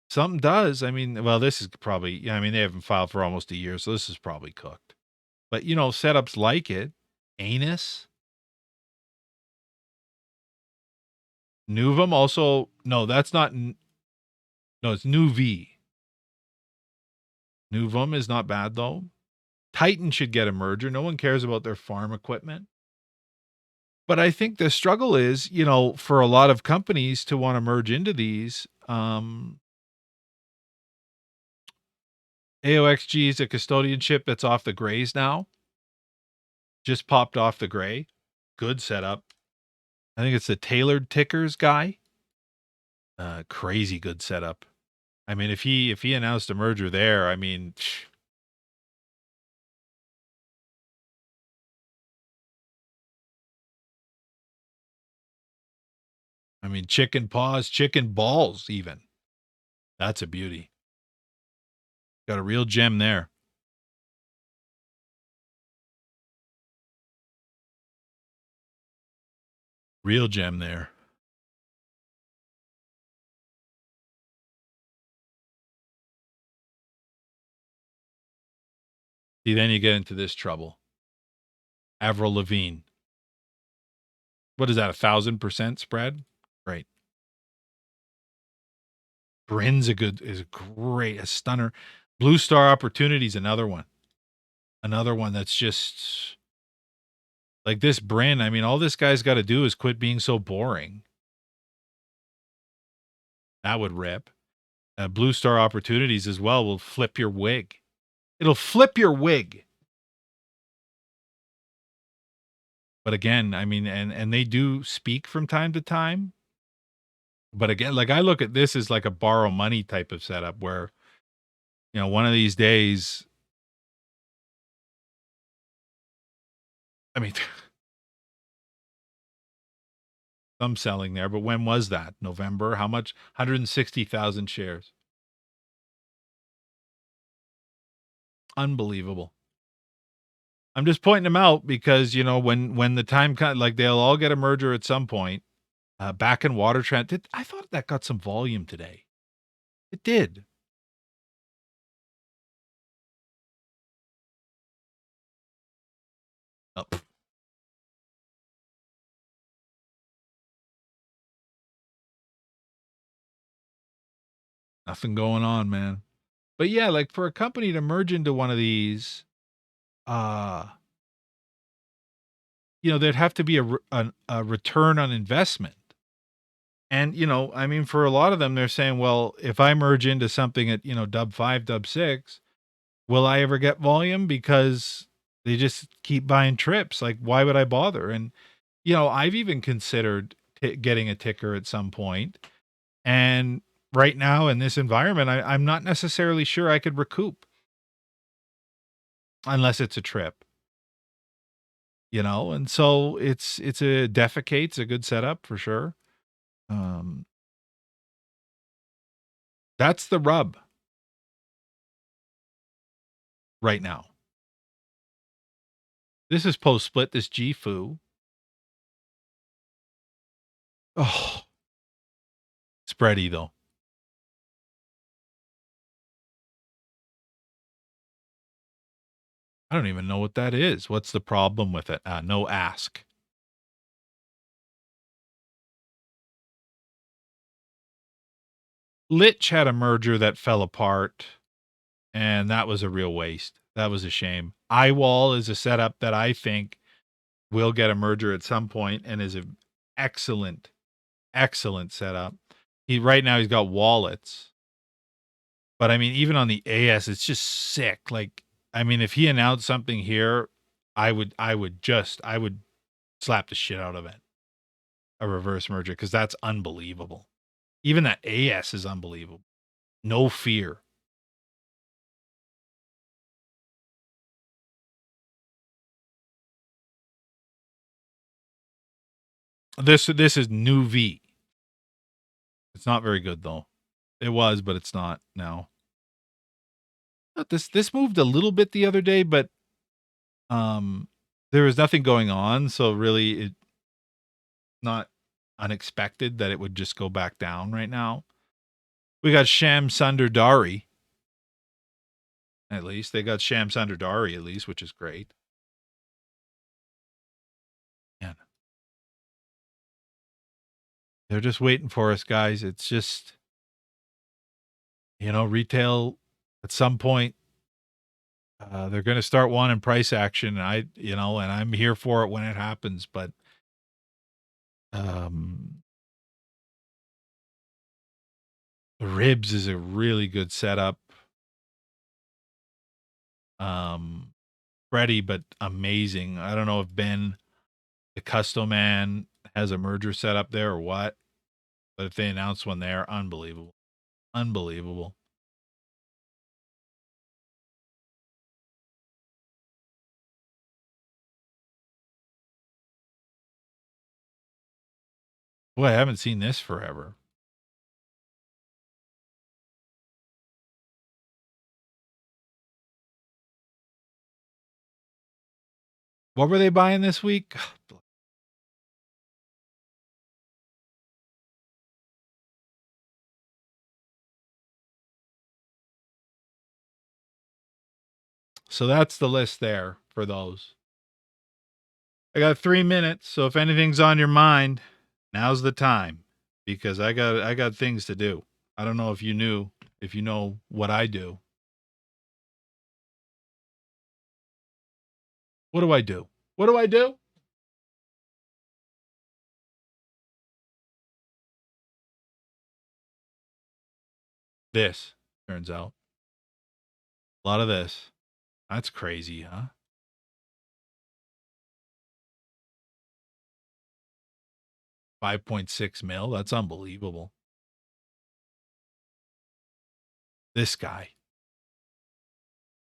something does. I mean, well, this is probably, yeah, I mean, they haven't filed for almost a year, so this is probably cooked. But, setups like it, Anus, Nuvum also, no, that's not, no, it's Nuvi. Nuvum is not bad though. Titan should get a merger. No one cares about their farm equipment. But I think the struggle is, for a lot of companies to want to merge into these, AOXG is a custodianship that's off the grays now. Just popped off the gray. Good setup. I think it's the tailored tickers guy. Crazy good setup. I mean, if he announced a merger there, I mean, chicken paws, chicken balls, even. That's a beauty. Got a real gem there. Real gem there. See, then you get into this trouble. Avril Lavigne. What is that, 1,000% spread? Right. Bryn's is great, a stunner. Blue Star Opportunity's another one. Another one that's just like this Bryn. I mean, all this guy's got to do is quit being so boring. That would rip. Blue Star Opportunities as well will flip your wig. It'll flip your wig. But again, I mean, and they do speak from time to time. But again, like I look at this as like a borrow money type of setup where, one of these days, I mean, some selling there, but when was that? November? How much? 160,000 shares. Unbelievable. I'm just pointing them out because, when the time comes, like they'll all get a merger at some point. Back in Water Trend, I thought that got some volume today. It did. Oh. Nothing going on, man. But yeah, like for a company to merge into one of these, uh, there'd have to be a return on investment. And, I mean, for a lot of them, they're saying, well, if I merge into something at, dub 5, dub 6, will I ever get volume? Because they just keep buying trips. Like, why would I bother? And, I've even considered getting a ticker at some point. And right now in this environment, I'm not necessarily sure I could recoup unless it's a trip, and so it's a defecate's a good setup for sure. That's the rub right now. This is post split, this GFU. Oh, spready though. I don't even know what that is. What's the problem with it? No ask. Lich had a merger that fell apart, and that was a real waste. That was a shame. Eyewall is a setup that I think will get a merger at some point and is excellent, excellent setup. Right now he's got wallets. But I mean, even on the AS, it's just sick. Like, I mean, if he announced something here, I would slap the shit out of it. A reverse merger, because that's unbelievable. Even that AS is unbelievable. No fear. This is new V. It's not very good though. It was, but it's not now. This moved a little bit the other day, but there was nothing going on, so really it not unexpected that it would just go back down right now. We got Sham Sundar Dari. At least they got Sham Sundar Dari at least, which is great. Man. They're just waiting for us, guys. It's just, retail at some point, they're going to start wanting price action. And I'm here for it when it happens, but, ribs is a really good setup. Freddie, but amazing. I don't know if Ben, the Custo Man, has a merger set up there or what, but if they announce one there, unbelievable. Unbelievable. Boy, I haven't seen this forever. What were they buying this week? So that's the list there for those. I got 3 minutes, so if anything's on your mind, now's the time, because I got things to do. I don't know if you know what I do. What do I do? What do I do? This, turns out. A lot of this. That's crazy, huh? $5.6 million. That's unbelievable. This guy.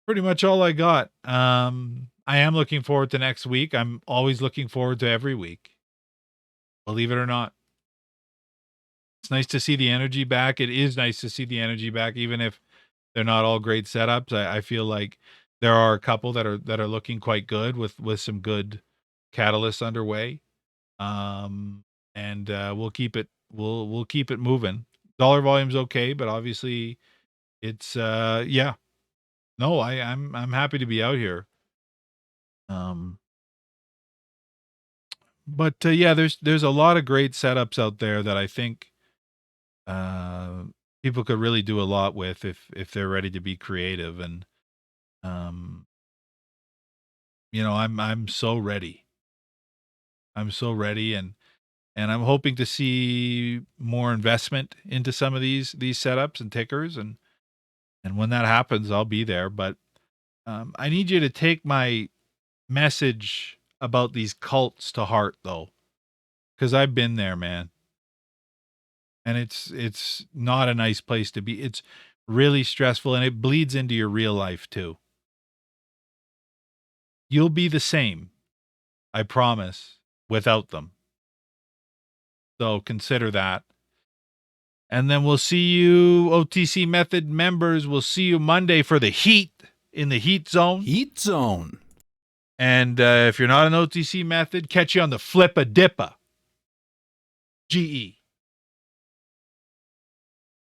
Pretty much all I got. I am looking forward to next week. I'm always looking forward to every week. Believe it or not. It's nice to see the energy back. It is nice to see the energy back, even if they're not all great setups. I feel like there are a couple that are looking quite good with some good catalysts underway. And we'll keep it moving. Dollar volume's okay, but obviously it's yeah. No, I'm happy to be out here. But yeah, there's a lot of great setups out there that I think people could really do a lot with if they're ready to be creative. And I'm so ready. I'm so ready, and I'm hoping to see more investment into some of these setups and tickers, and when that happens, I'll be there. But I need you to take my message about these cults to heart, though, because I've been there, man. And it's not a nice place to be. It's really stressful, and it bleeds into your real life too. You'll be the same, I promise, without them. So consider that. And then we'll see you, OTC Method members. We'll see you Monday for the Heat in the Heat Zone. Heat Zone. And if you're not an OTC Method, catch you on the Flippa Dippa. GE.